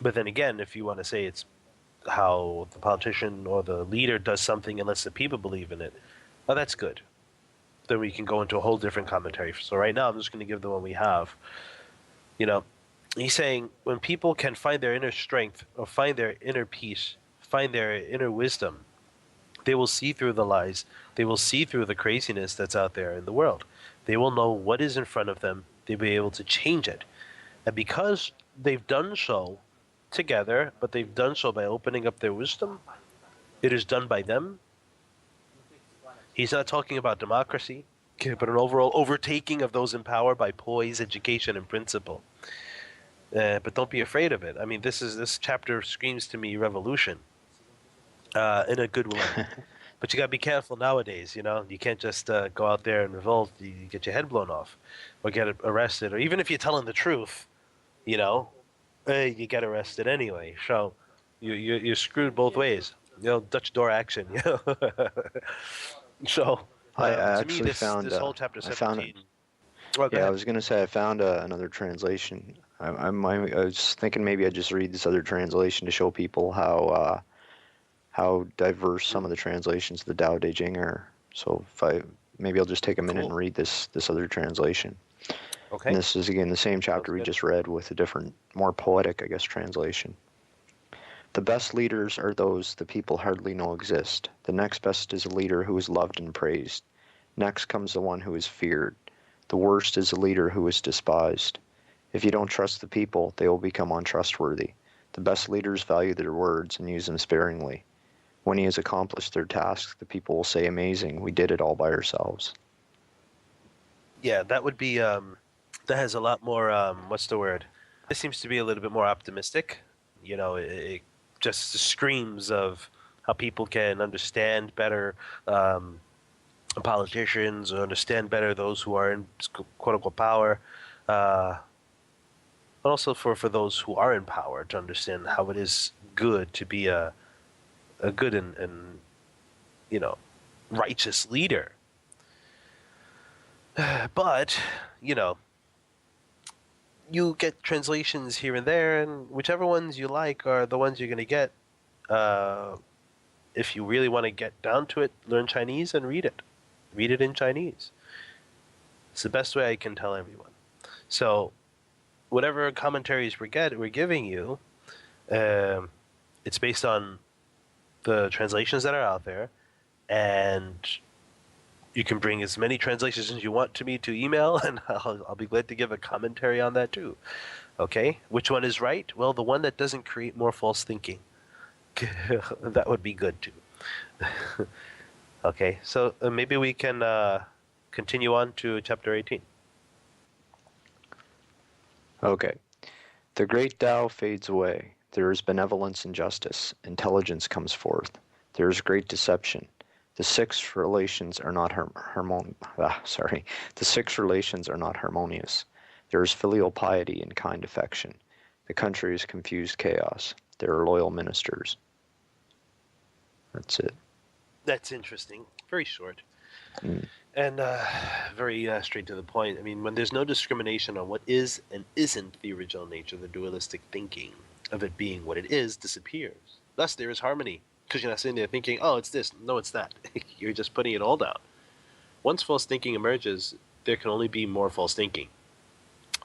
But then again, if you want to say it's how the politician or the leader does something and lets the people believe in it, well, that's good. Then we can go into a whole different commentary. So right now, I'm just going to give the one we have. You know, he's saying when people can find their inner strength or find their inner peace, find their inner wisdom, they will see through the lies. They will see through the craziness that's out there in the world. They will know what is in front of them. They'll be able to change it. And because they've done so together, but they've done so by opening up their wisdom, it is done by them. He's not talking about democracy, but an overall overtaking of those in power by poise, education, and principle. But don't be afraid of it. I mean, this chapter screams to me revolution in a good way. But you got to be careful nowadays, you know. You can't just go out there and revolt. You get your head blown off or get arrested. Or even if you're telling the truth, you know, you get arrested anyway. So you're screwed both ways. You know, Dutch door action. You know? So I to me, actually this whole chapter I found 17. Well, go Yeah, I ahead. was gonna say I found another translation. I was thinking maybe I'd just read this other translation to show people how diverse some of the translations of the Tao Te Ching are. So maybe I'll just take a minute Cool. and read this other translation. And Okay. this is again the same Sounds chapter we good. just read with a different, more poetic, I guess, translation. The best leaders are those the people hardly know exist. The next best is a leader who is loved and praised. Next comes the one who is feared. The worst is a leader who is despised. If you don't trust the people, they will become untrustworthy. The best leaders value their words and use them sparingly. When he has accomplished their task, the people will say, "Amazing, we did it all by ourselves." Yeah, that would be. That has a lot more. What's the word? This seems to be a little bit more optimistic. You know, it just screams of how people can understand better politicians, or understand better those who are in quote unquote power, but also for those who are in power to understand how it is good to be a good and you know righteous leader. But you know, you get translations here and there, and whichever ones you like are the ones you're going to get. If you really want to get down to it, learn Chinese and read it. Read it in Chinese. It's the best way I can tell everyone. So, whatever commentaries we're giving you, it's based on the translations that are out there, and you can bring as many translations as you want to me to email, and I'll be glad to give a commentary on that too. Okay, which one is right? Well, the one that doesn't create more false thinking. That would be good too. Okay, so maybe we can continue on to chapter 18. Okay. The great Tao fades away. There is benevolence and justice. Intelligence comes forth. There is great deception. The six relations are not The six relations are not harmonious. There is filial piety and kind affection. The country is confused chaos. There are loyal ministers. That's it. That's interesting. Very short. Mm. And very straight to the point. I mean, when there's no discrimination on what is and isn't the original nature, the dualistic thinking of it being what it is disappears. Thus, there is harmony. Because you're not sitting there thinking, oh, it's this. No, it's that. You're just putting it all down. Once false thinking emerges, there can only be more false thinking.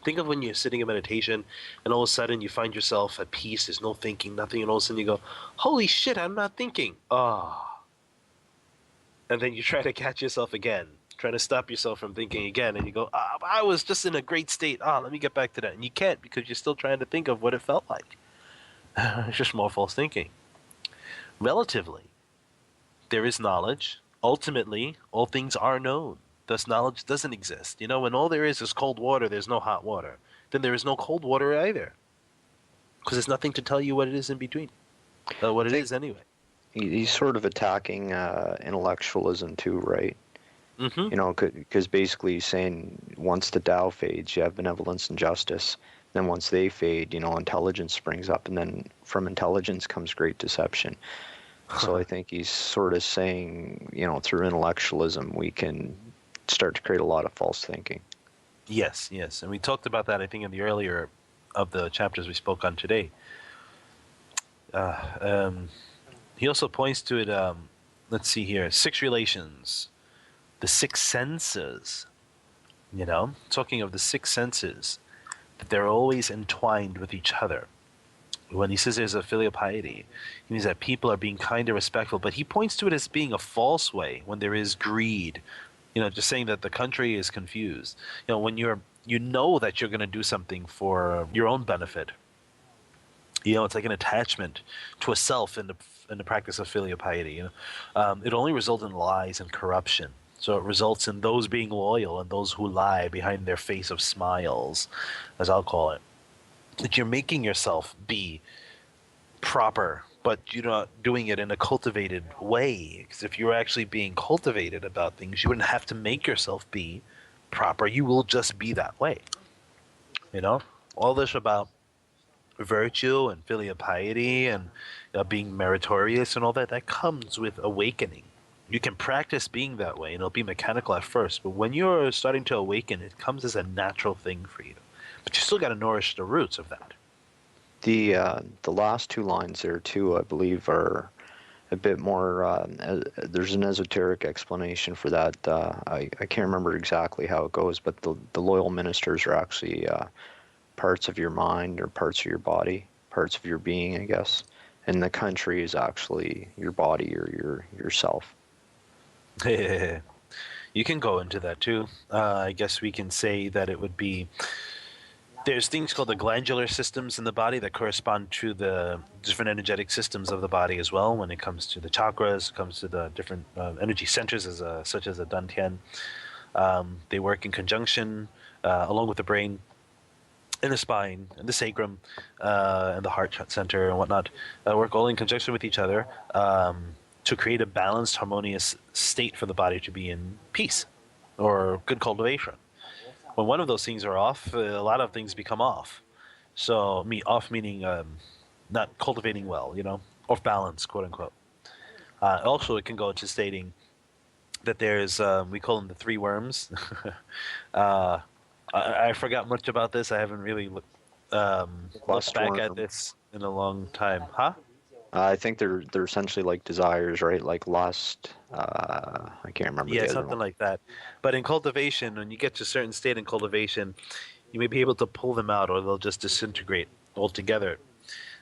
Think of when you're sitting in meditation and all of a sudden you find yourself at peace, there's no thinking, nothing, and all of a sudden you go, holy shit, I'm not thinking. Ah. And then you try to catch yourself again, trying to stop yourself from thinking again, and you go, I was just in a great state. Let me get back to that. And you can't because you're still trying to think of what it felt like. It's just more false thinking. Relatively, there is knowledge. Ultimately, all things are known. Thus, knowledge doesn't exist. When all there is cold water, there's no hot water. Then there is no cold water either, because there's nothing to tell you what it is in between. What I it think is anyway. he's sort of attacking intellectualism too, right? Mm-hmm. Because basically he's saying once the Tao fades, you have benevolence and justice. Then once they fade, intelligence springs up, and then from intelligence comes great deception. So I think he's sort of saying, through intellectualism, we can start to create a lot of false thinking. Yes, yes, and we talked about that, I think, in the earlier of the chapters we spoke on today. Uh, um, he also points to it. Let's see here: six relations, the six senses. Talking of the six senses, that they're always entwined with each other. When he says there's a filial piety, he means that people are being kind and respectful, but he points to it as being a false way when there is greed. Just saying that the country is confused. When you know that you're going to do something for your own benefit. It's like an attachment to a self in the practice of filial piety. It only results in lies and corruption. So it results in those being loyal and those who lie behind their face of smiles, as I'll call it. That you're making yourself be proper, but you're not doing it in a cultivated way. Because if you were actually being cultivated about things, you wouldn't have to make yourself be proper. You will just be that way. All this about virtue and filial piety and being meritorious and all that comes with awakening. You can practice being that way, and it'll be mechanical at first. But when you're starting to awaken, it comes as a natural thing for you. But you still got to nourish the roots of that. The last two lines there too, I believe, are a bit more. There's an esoteric explanation for that. I can't remember exactly how it goes, but the loyal ministers are actually parts of your mind or parts of your body, parts of your being, I guess. And the country is actually your body or yourself. You can go into that too. I guess we can say that it would be. There's things called the glandular systems in the body that correspond to the different energetic systems of the body as well. When it comes to the chakras, it comes to the different energy centers, such as the dantian. They work in conjunction along with the brain, and the spine, and the sacrum, and the heart center, and whatnot. Work all in conjunction with each other to create a balanced, harmonious state for the body to be in peace or good cultivation. When one of those things are off, a lot of things become off. So, off meaning not cultivating well, off balance, quote unquote. Also, it can go to stating that there's, we call them the three worms. I forgot much about this. I haven't really looked back at this in a long time. Huh? I think they're essentially like desires, right? Like lust. I can't remember Yeah, the other something one. like that. But in cultivation, when you get to a certain state in cultivation, you may be able to pull them out, or they'll just disintegrate altogether.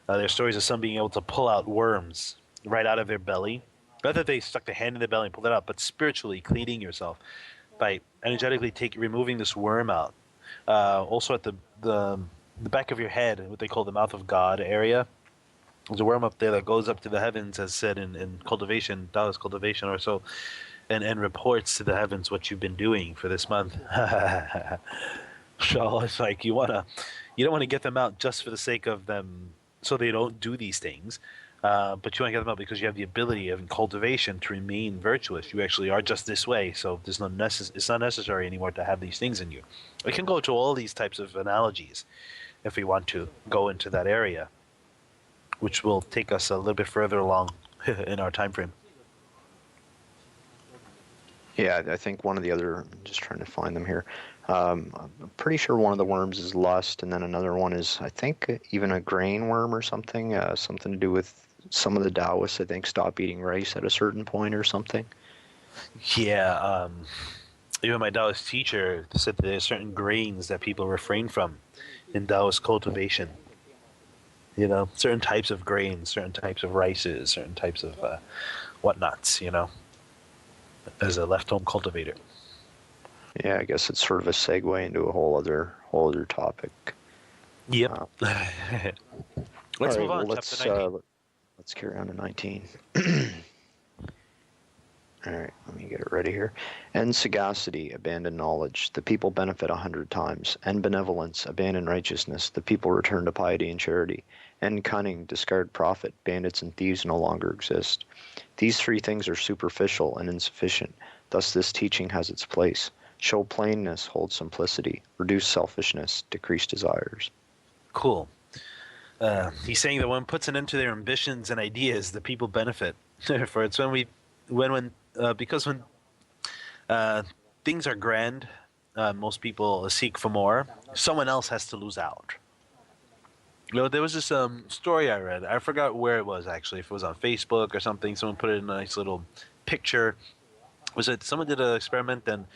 There's stories of some being able to pull out worms right out of their belly. Not that they stuck their hand in the belly and pulled it out, but spiritually cleaning yourself by energetically removing this worm out. Also, at the back of your head, what they call the mouth of God area, there's a worm up there that goes up to the heavens, as said in cultivation, Taoist cultivation or so, and reports to the heavens what you've been doing for this month. So it's like you don't want to get them out just for the sake of them, so they don't do these things. But you want to get them out because you have the ability of cultivation to remain virtuous. You actually are just this way, so it's not necessary anymore to have these things in you. We can go to all these types of analogies if we want to go into that area, which will take us a little bit further along in our time frame. Yeah, I think one of the other. I'm just trying to find them here. I'm pretty sure one of the worms is lust, and then another one is, I think, even a grain worm or something. Something to do with some of the Taoists, I think, stop eating rice at a certain point or something. Yeah, even my Taoist teacher said that there's certain grains that people refrain from in Taoist cultivation. Certain types of grains, certain types of rices, certain types of whatnots, as a left home cultivator. Yeah, I guess it's sort of a segue into a whole other topic. Yep. Let's All move right, well, on. Chapter 19. let's carry on to 19. All right, let me get it ready here. And sagacity, abandon knowledge, the people benefit 100 times. And benevolence, abandon righteousness, the people return to piety and charity. And cunning, discard profit, bandits and thieves no longer exist. These three things are superficial and insufficient, thus this teaching has its place. Show plainness, hold simplicity, reduce selfishness, decrease desires. Cool. He's saying that when puts an end to their ambitions and ideas, the people benefit. For it's because when uh, things are grand, most people seek for more. Someone else has to lose out. You know, there was this story I read. I forgot where it was actually. If it was on Facebook or something, someone put it in a nice little picture. Was it someone did an experiment and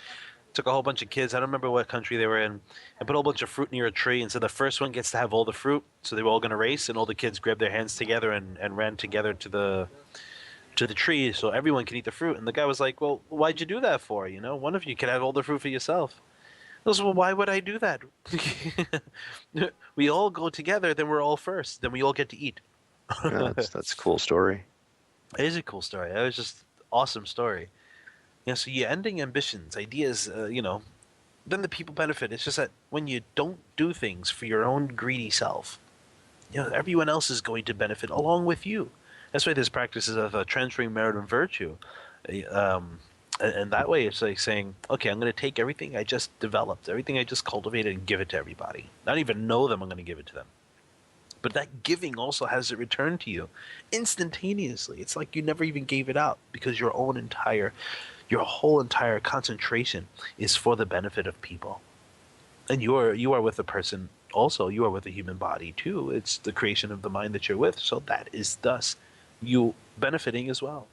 took a whole bunch of kids. I don't remember what country they were in, and put a whole bunch of fruit near a tree. And so the first one gets to have all the fruit. So they were all going to race, and all the kids grabbed their hands together and ran together to the tree so everyone can eat the fruit. And the guy was like, "Well, why'd you do that for? You know, one of you could have all the fruit for yourself." I was, "Well, why would I do that? We all go together, then we're all first. Then we all get to eat." Yeah, that's a cool story. It is a cool story. It was just awesome story. Yeah, so you're ending ambitions, ideas, then the people benefit. It's just that when you don't do things for your own greedy self, everyone else is going to benefit along with you. That's why there's practices of transferring merit and virtue. And that way it's like saying, okay, I'm going to take everything I just developed, everything I just cultivated and give it to everybody. Not even know them, I'm going to give it to them. But that giving also has it returned to you instantaneously. It's like you never even gave it out because your whole entire concentration is for the benefit of people. And you are with a person also, you are with a human body too. It's the creation of the mind that you're with, so that is thus you benefiting as well.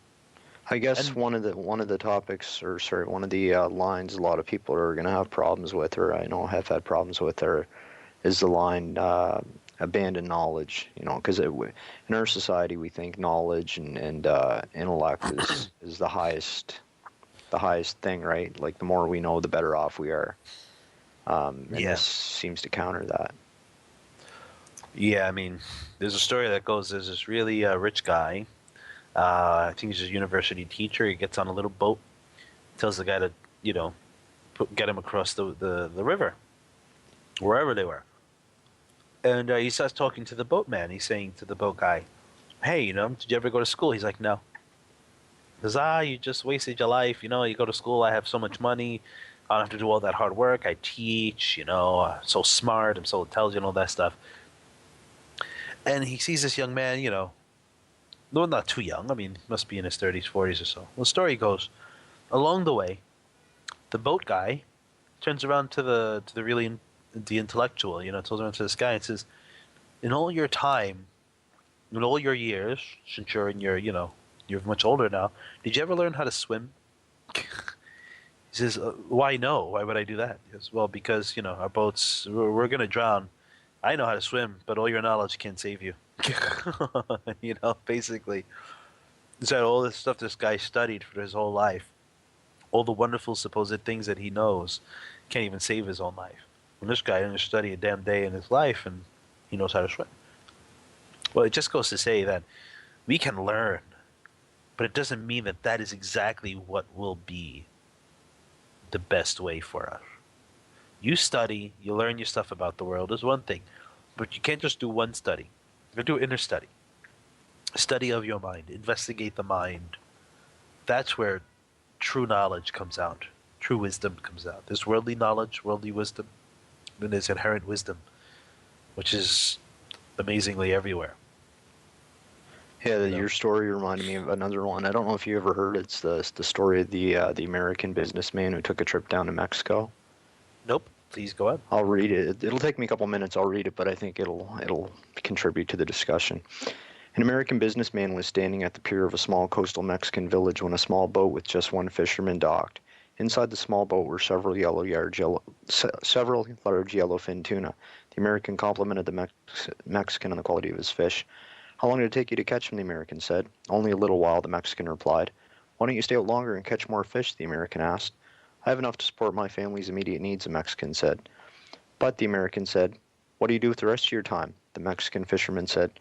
I guess And one of the topics, or sorry, one of the lines a lot of people are going to have problems with, or I know have had problems with, is the line abandon knowledge. You know, because in our society we think knowledge and intellect is the highest thing, right? Like the more we know, the better off we are. And this seems to counter that. Yeah, I mean, there's a story that goes, there's this really rich guy, I think he's a university teacher, he gets on a little boat, tells the guy to, get him across the river, wherever they were. And he starts talking to the boatman. He's saying to the boat guy, "Hey, did you ever go to school?" He's like, "No." He goes, "You just wasted your life. You go to school. I have so much money. I don't have to do all that hard work. I teach, I'm so smart. I'm so intelligent, all that stuff." And he sees this young man, no, not too young. I mean, he must be in his 30s, 40s or so. Well, the story goes, along the way, the boat guy turns around to the intellectual, turns around to this guy and says, "In all your time, in all your years, since you're you're much older now, did you ever learn how to swim?" He says, "Why no? Why would I do that?" He goes, "Well, because, our boats, we're going to drown. I know how to swim, but all your knowledge can't save you." Basically. So all this stuff this guy studied for his whole life, all the wonderful supposed things that he knows, can't even save his own life. When this guy didn't study a damn day in his life and he knows how to swim. Well, it just goes to say that we can learn, but it doesn't mean that that is exactly what will be the best way for us. You study, you learn your stuff about the world is one thing, but you can't just do one study. You do inner study. Study of your mind. Investigate the mind. That's where true knowledge comes out. True wisdom comes out. There's worldly knowledge, worldly wisdom. Then there's inherent wisdom, which is amazingly everywhere. Yeah, your story reminded me of another one. I don't know if you ever heard. It's the story of the American businessman who took a trip down to Mexico. Nope. Please go on. I'll read it. It'll take me a couple minutes. I'll read it, but I think it'll contribute to the discussion. An American businessman was standing at the pier of a small coastal Mexican village when a small boat with just one fisherman docked. Inside the small boat were several large yellowfin tuna. The American complimented the Mexican on the quality of his fish. "How long did it take you to catch them?" the American said. "Only a little while," the Mexican replied. "Why don't you stay out longer and catch more fish?" the American asked. "I have enough to support my family's immediate needs," the Mexican said. "But," the American said, "what do you do with the rest of your time?" The Mexican fisherman said,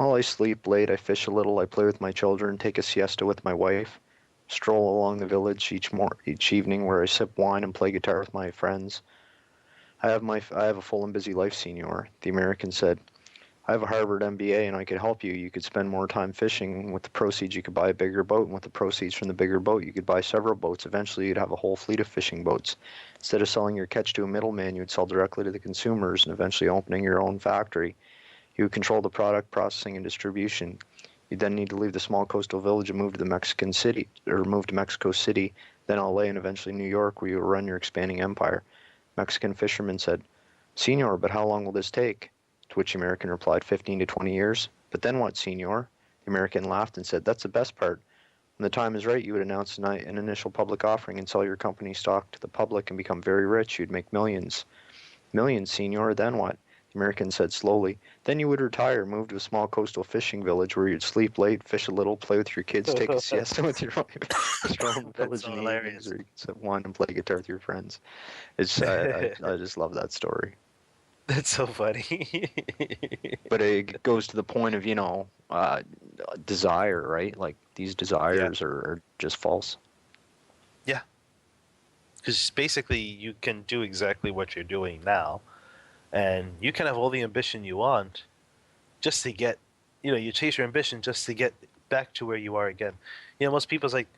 Well, I sleep late, I fish a little, I play with my children, take a siesta with my wife, stroll along the village each evening where I sip wine and play guitar with my friends. I have a full and busy life, Senor, the American said. I have a Harvard MBA and I could help you. You could spend more time fishing. With the proceeds, you could buy a bigger boat, and with the proceeds from the bigger boat, you could buy several boats. Eventually, you'd have a whole fleet of fishing boats. Instead of selling your catch to a middleman, you'd sell directly to the consumers and eventually opening your own factory. You would control the product processing and distribution. You'd then need to leave the small coastal village and move to Mexico City, then LA, and eventually New York, where you will run your expanding empire. Mexican fisherman said, Senor, but how long will this take? To which the American replied, 15 to 20 years. But then what, Senor? The American laughed and said, that's the best part. When the time is right, you would announce an initial public offering and sell your company stock to the public and become very rich. You'd make millions. Millions, Senor, then what? The American said slowly. Then you would retire, move to a small coastal fishing village where you'd sleep late, fish a little, play with your kids, take a siesta with your wife, stroll in the village so in the hilarious. evenings where you can sip wine and play guitar with your friends. I just love that story. That's so funny. But it goes to the point of, desire, right? Like these desires are just false. Yeah. Because basically you can do exactly what you're doing now, and you can have all the ambition you want just to get, you chase your ambition just to get back to where you are again. Most people's like,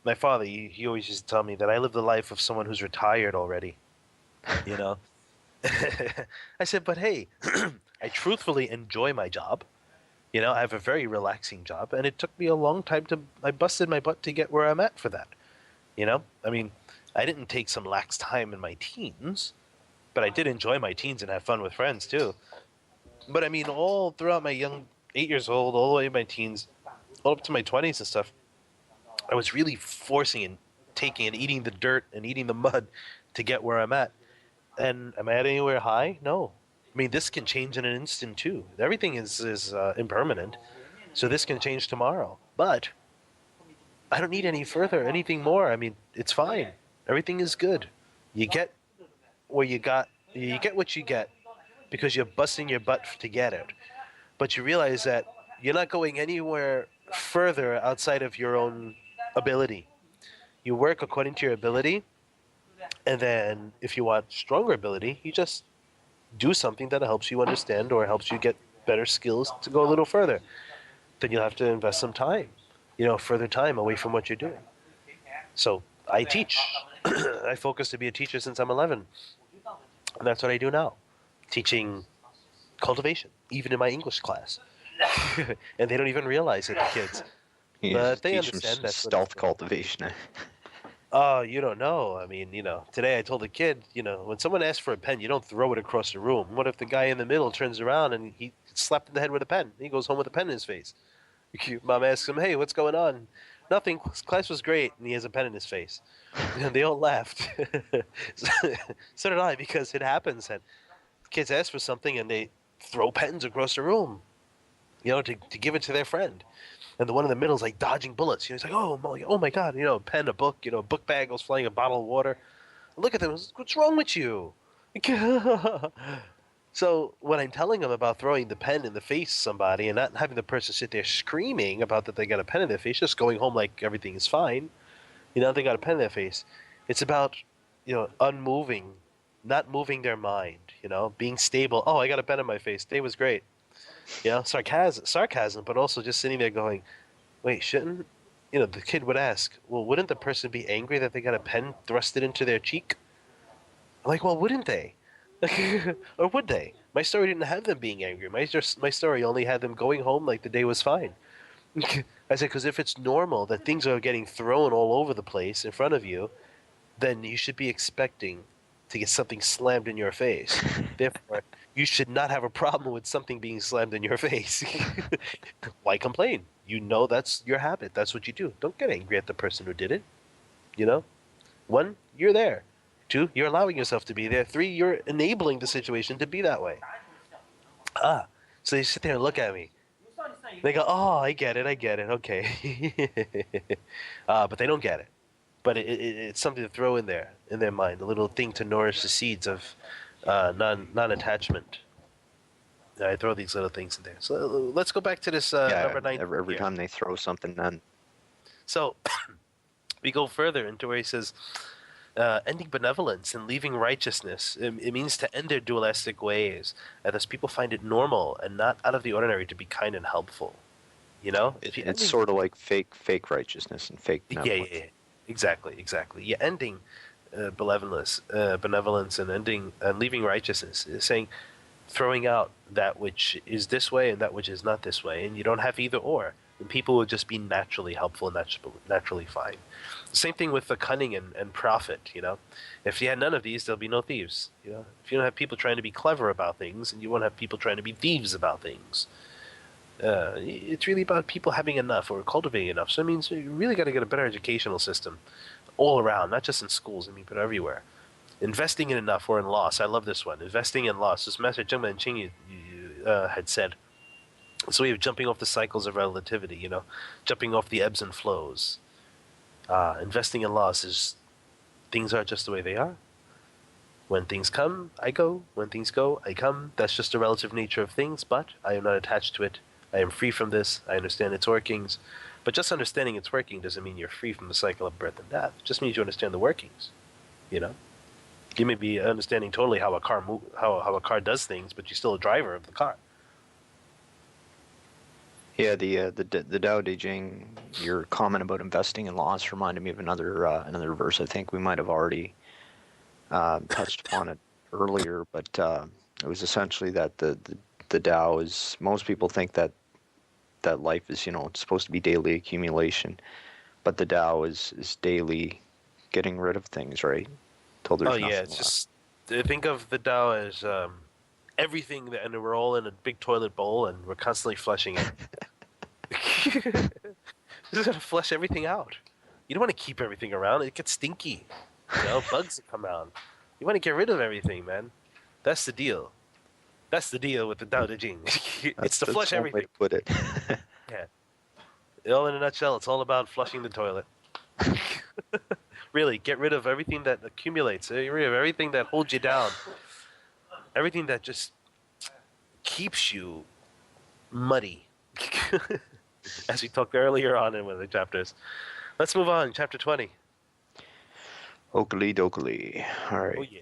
my father, he always used to tell me that I live the life of someone who's retired already, I said, but hey, I truthfully enjoy my job. I have a very relaxing job, and it took me a long time I busted my butt to get where I'm at for that. I mean, I didn't take some lax time in my teens, but I did enjoy my teens and have fun with friends too. But I mean, all throughout my young 8 years old, all the way in my teens, all up to my 20s and stuff, I was really forcing and taking and eating the dirt and eating the mud to get where I'm at. And am I at anywhere high? No. I mean, this can change in an instant too. Everything is impermanent, so this can change tomorrow. But I don't need anything more. I mean, it's fine. Everything is good. You get where you get what you get because you're busting your butt to get it. But you realize that you're not going anywhere further outside of your own ability. You work according to your ability, and then if you want stronger ability, you just do something that helps you understand or helps you get better skills to go a little further. Then you'll have to invest some time, further time away from what you're doing. So I teach. I focus to be a teacher since I'm 11. And that's what I do now, teaching cultivation, even in my English class. And they don't even realize it, the kids. But they understand that. Stealth cultivation. Oh, you don't know. I mean, today I told the kid, when someone asks for a pen, you don't throw it across the room. What if the guy in the middle turns around and he slapped in the head with a pen? He goes home with a pen in his face. Mom asks him, hey, what's going on? Nothing. Class was great. And he has a pen in his face. And they all laughed. So did I, because it happens that kids ask for something and they throw pens across the room, to give it to their friend. And the one in the middle is like dodging bullets. He's like, oh my God, a pen, a book, a book bag goes flying, a bottle of water. Look at them. What's wrong with you? So when I'm telling them about throwing the pen in the face of somebody and not having the person sit there screaming about that they got a pen in their face, just going home like everything is fine, they got a pen in their face. It's about, unmoving, not moving their mind, being stable. Oh, I got a pen in my face. Day was great. Sarcasm, but also just sitting there going, wait, shouldn't, the kid would ask, well, wouldn't the person be angry that they got a pen thrusted into their cheek? I'm like, well, wouldn't they? Or would they? My story didn't have them being angry. My story only had them going home like the day was fine. I said, because if it's normal that things are getting thrown all over the place in front of you, then you should be expecting to get something slammed in your face. Therefore, you should not have a problem with something being slammed in your face. Why complain? That's your habit. That's what you do. Don't get angry at the person who did it. One, you're there. Two, you're allowing yourself to be there. Three, you're enabling the situation to be that way. So they sit there and look at me. They go, oh, I get it, okay. But they don't get it. But it's something to throw in their mind, a little thing to nourish the seeds of non-attachment. I throw these little things in there. So let's go back to this Yeah, number 9 every here. time they throw something, then So we go further into where he says, ending benevolence and leaving righteousness. It means to end their dualistic ways, and thus people find it normal and not out of the ordinary to be kind and helpful. You know, if you it's ending, sort of like fake righteousness and fake yeah, benevolence. exactly. Yeah, ending benevolence, and ending and leaving righteousness is saying throwing out that which is this way and that which is not this way, and you don't have either or. And people will just be naturally helpful and naturally fine. Same thing with the cunning and profit. You know, if you had none of these, there'll be no thieves. You know, if you don't have people trying to be clever about things, and you won't have people trying to be thieves about things. It's really about people having enough or cultivating enough. So it means you really got to get a better educational system all around, not just in schools. I mean, but everywhere. Investing in enough or in loss. I love this one. Investing in loss. This Master Ching and Ching had said. So we have jumping off the cycles of relativity. You know, jumping off the ebbs and flows. Investing in loss is things are just the way they are. When things come, I go. When things go, I come. That's just the relative nature of things, but I am not attached to it. I am free from this. I understand its workings. But just understanding its working doesn't mean you're free from the cycle of birth and death. It just means you understand the workings. You know? You may be understanding totally how a car how a car does things, but you're still a driver of the car. Yeah, the Tao Te Ching. Your comment about investing in loss reminded me of another verse. I think we might have already touched upon it earlier, but it was essentially that the Tao is. Most people think that life is, it's supposed to be daily accumulation, but the Tao is daily getting rid of things, right? Till Oh there's yeah, nothing it's left. just think of the Tao as everything that, and we're all in a big toilet bowl, and we're constantly flushing it. You just gotta flush everything out. You don't want to keep everything around; it gets stinky. You know, bugs come out. You want to get rid of everything, man. That's the deal. That's the deal with the Tao Te Ching. It's to That's flush one way everything. to put it. Yeah. All in a nutshell, it's all about flushing the toilet. Really, get rid of everything that accumulates. Get rid of everything that holds you down. Everything that just keeps you muddy. As we talked earlier on in one of the chapters. Let's move on. Chapter 20. Oakley dokley. All Oh, right. yeah.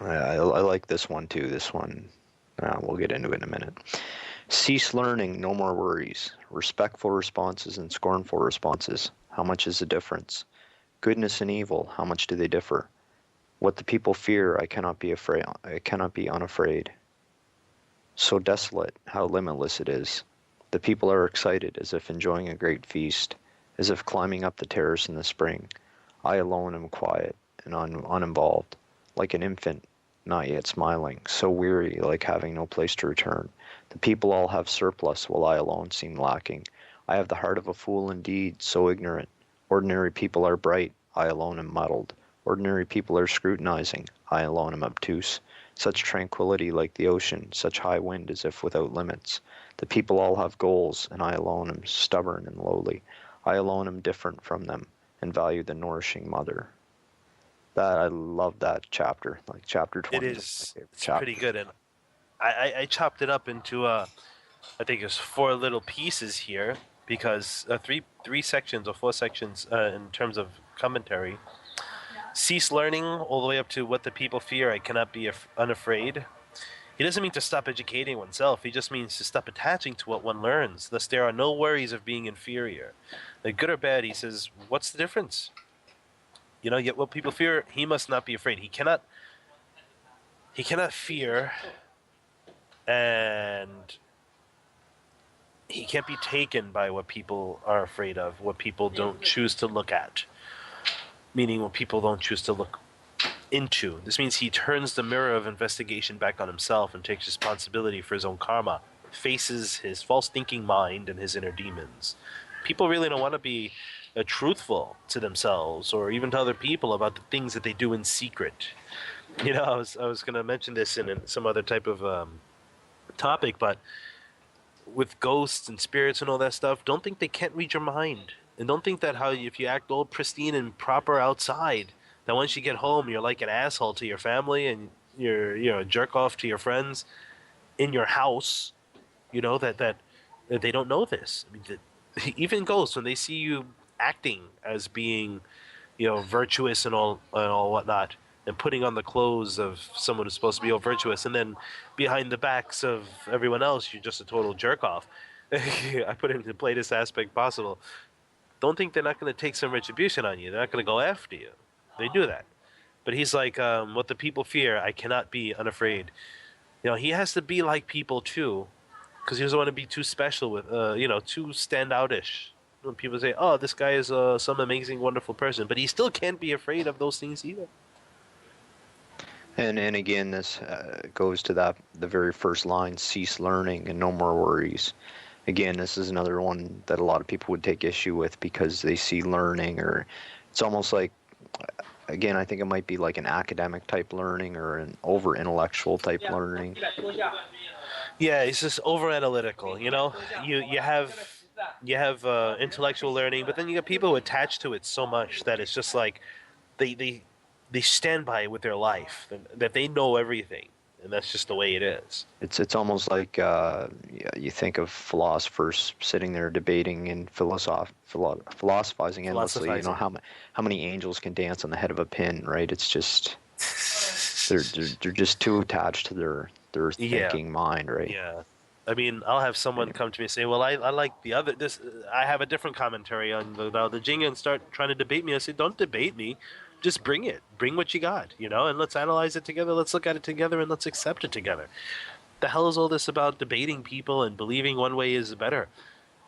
I like this one too. This one, we'll get into it in a minute. Cease learning, no more worries. Respectful responses and scornful responses. How much is the difference? Goodness and evil, how much do they differ? What the people fear, I cannot be afraid. I cannot be unafraid. So desolate, how limitless it is. The people are excited, as if enjoying a great feast, as if climbing up the terrace in the spring. I alone am quiet and uninvolved, like an infant not yet smiling, so weary, like having no place to return. The people all have surplus, while I alone seem lacking. I have the heart of a fool indeed, so ignorant. Ordinary people are bright, I alone am muddled. Ordinary people are scrutinizing, I alone am obtuse. Such tranquility like the ocean, such high wind as if without limits. The people all have goals, and I alone am stubborn and lowly. I alone am different from them, and value the nourishing mother. That I love that chapter. Like chapter It 20 is one of my is. favorite It's pretty chapters. good. And I chopped it up into, I think it's 4 little pieces here because three sections or 4 sections in terms of commentary. Cease learning all the way up to what the people fear. I cannot be unafraid. He doesn't mean to stop educating oneself. He just means to stop attaching to what one learns. Thus, there are no worries of being inferior. Like good or bad, he says, what's the difference? You know, yet what people fear, he must not be afraid. He cannot fear, and he can't be taken by what people are afraid of, what people don't choose to look at. Meaning what people don't choose to look into. This means he turns the mirror of investigation back on himself and takes responsibility for his own karma, faces his false thinking mind and his inner demons. People really don't want to be truthful to themselves or even to other people about the things that they do in secret. You know, I was going to mention this in some other type of topic, but with ghosts and spirits and all that stuff, don't think they can't read your mind. And don't think that if you act all pristine and proper outside, that once you get home, you're like an asshole to your family and you're a jerk off to your friends. in your house, that they don't know this. I mean, even ghosts, when they see you acting as being, virtuous and all whatnot, and putting on the clothes of someone who's supposed to be all virtuous, and then behind the backs of everyone else, you're just a total jerk off. I put it in the plainest aspect possible. Don't think they're not going to take some retribution on you. They're not going to go after you. They do that. But he's like, what the people fear, I cannot be unafraid. He has to be like people too, because he doesn't want to be too special with, too standoutish. When people say, "Oh, this guy is some amazing, wonderful person," but he still can't be afraid of those things either. And again, this goes to the very first line: cease learning and no more worries. Again, this is another one that a lot of people would take issue with because they see learning, or it's almost like, again, I think it might be like an academic type learning or an over intellectual type learning. Yeah, it's just over analytical. You have intellectual learning, but then you got people who attach to it so much that it's just like they stand by it with their life, that they know everything, and that's just the way it is. It's almost like you think of philosophers sitting there debating and philosophizing endlessly. You know how many angels can dance on the head of a pin, right? It's just they're just too attached to their thinking mind, right? Yeah. I mean, I'll have someone come to me and say, "Well, I like the other. This I have a different commentary on the Jing," and start trying to debate me. I say, "Don't debate me. Just bring it. Bring what you got, and let's analyze it together. Let's look at it together, and let's accept it together." The hell is all this about debating people and believing one way is better?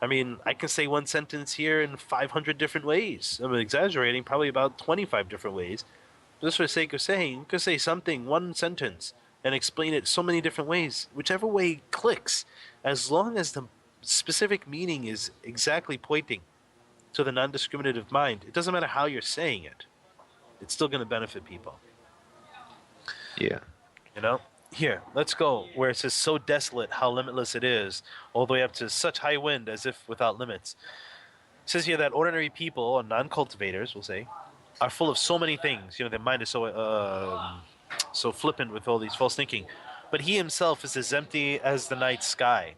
I mean, I can say one sentence here in 500 different ways. I'm exaggerating, probably about 25 different ways. Just for the sake of saying, you could say something, one sentence, and explain it so many different ways, whichever way clicks, as long as the specific meaning is exactly pointing to the non-discriminative mind. It doesn't matter how you're saying it. It's still going to benefit people. Yeah. Here, let's go where it says, so desolate how limitless it is, all the way up to such high wind as if without limits. It says here that ordinary people, or non-cultivators, we'll say, are full of so many things. Their mind is so flippant with all these false thinking. But he himself is as empty as the night sky.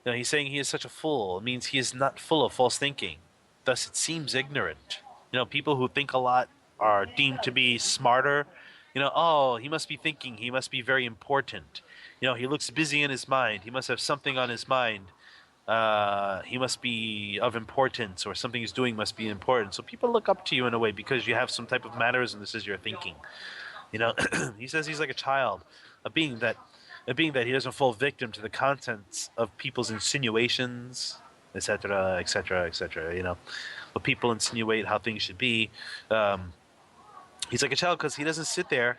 He's saying he is such a fool. It means he is not full of false thinking. Thus, it seems ignorant. People who think a lot are deemed to be smarter. Oh, he must be thinking. He must be very important. He looks busy in his mind. He must have something on his mind. He must be of importance, or something he's doing must be important. So people look up to you in a way because you have some type of manners, and this is your thinking. He says he's like a child, a being that he doesn't fall victim to the contents of people's insinuations, etc., etc., etc. What people insinuate how things should be. He's like a child because he doesn't sit there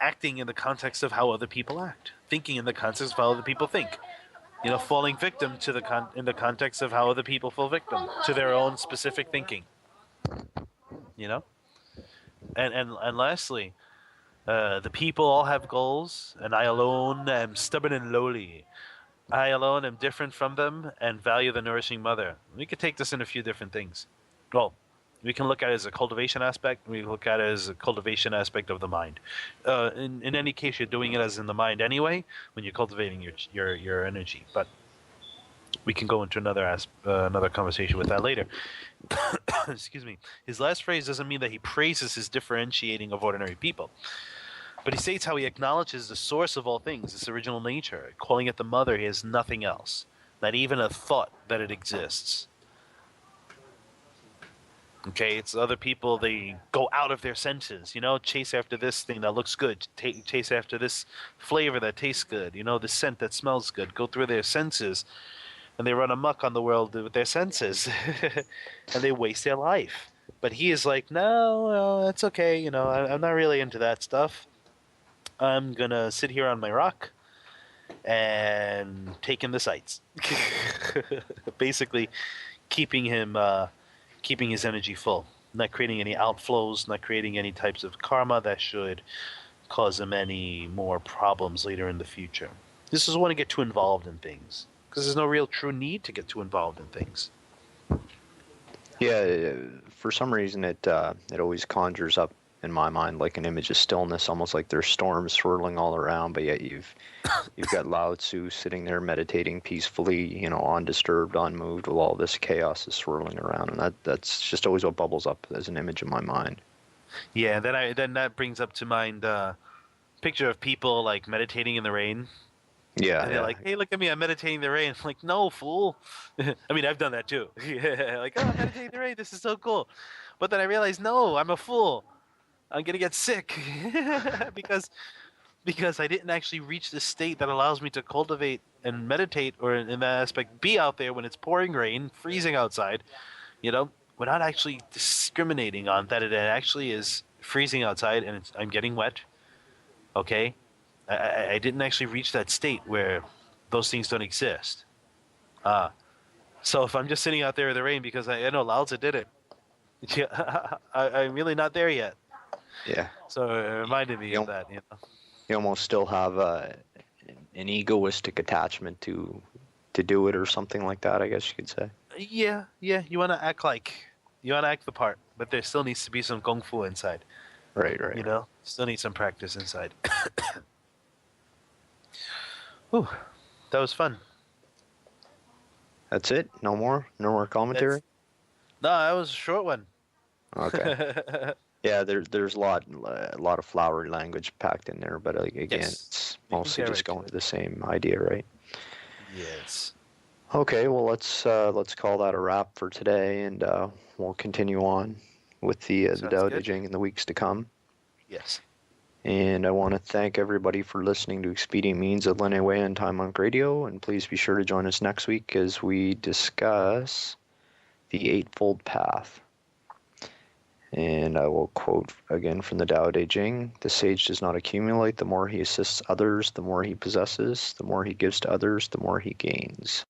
acting in the context of how other people act, thinking in the context of how other people think. Falling victim to in the context of how other people fall victim to their own specific thinking. And lastly, the people all have goals, and I alone am stubborn and lowly. I alone am different from them and value the nourishing mother. We could take this in a few different things. Well, we can look at it as a cultivation aspect. We look at it as a cultivation aspect of the mind. In any case, you're doing it as in the mind anyway when you're cultivating your energy. But we can go into another conversation with that later. Excuse me. His last phrase doesn't mean that he praises his differentiating of ordinary people, but he states how he acknowledges the source of all things, its original nature. Calling it the mother, he has nothing else, not even a thought that it exists. Okay, it's other people, they go out of their senses, chase after this thing that looks good, chase after this flavor that tastes good, the scent that smells good, go through their senses, and they run amok on the world with their senses, and they waste their life. But he is like, no, it's okay, I'm not really into that stuff. I'm gonna sit here on my rock and take in the sights. Basically, keeping his energy full, not creating any outflows, not creating any types of karma that should cause him any more problems later in the future. This is want to get too involved in things, because there's no real true need to get too involved in things. Yeah, for some reason it always conjures up in my mind, like an image of stillness, almost like there's storms swirling all around, but yet you've got Lao Tzu sitting there meditating peacefully, you know, undisturbed, unmoved, while all this chaos is swirling around, and that's just always what bubbles up as an image in my mind. Yeah, then that brings up to mind picture of people like meditating in the rain. Yeah, And they're yeah, like, "Hey, look at me! I'm meditating in the rain." I'm like, "No, fool!" I mean, I've done that too. Yeah, like, "Oh, I'm meditating in the rain. This is so cool." But then I realized, no, I'm a fool. I'm gonna get sick because I didn't actually reach the state that allows me to cultivate and meditate, or in that aspect, be out there when it's pouring rain, freezing outside. You know, without actually discriminating on that it actually is freezing outside and I'm getting wet. Okay, I didn't actually reach that state where those things don't exist. Uh, so if I'm just sitting out there in the rain because I know Lao Tzu did it, yeah, I'm really not there yet. yeah. So it reminded me of You, that, you know. you almost still have an egoistic attachment to do it or something like that, I guess you could say. Yeah, yeah, you want to act the part, but there still needs to be some kung fu inside, Right, right, you right. know? Still need some practice inside. Whew, that was fun. That's it? No more? No more That's commentary? No, that was a short one. Okay. Yeah, there's a lot of flowery language packed in there, but like, again, Yes, it's we can mostly get just right to going to it. the same idea, right? Yes. Okay, well let's call that a wrap for today, and we'll continue on with the Sounds Tao Te good. Ching in the weeks to come. Yes. And I want to thank everybody for listening to Expedient Means of Linne Wei on Time Monk Radio, and please be sure to join us next week as we discuss the Eightfold Path. And I will quote again from the Tao Te Ching: "The sage does not accumulate. The more he assists others, the more he possesses. The more he gives to others, the more he gains."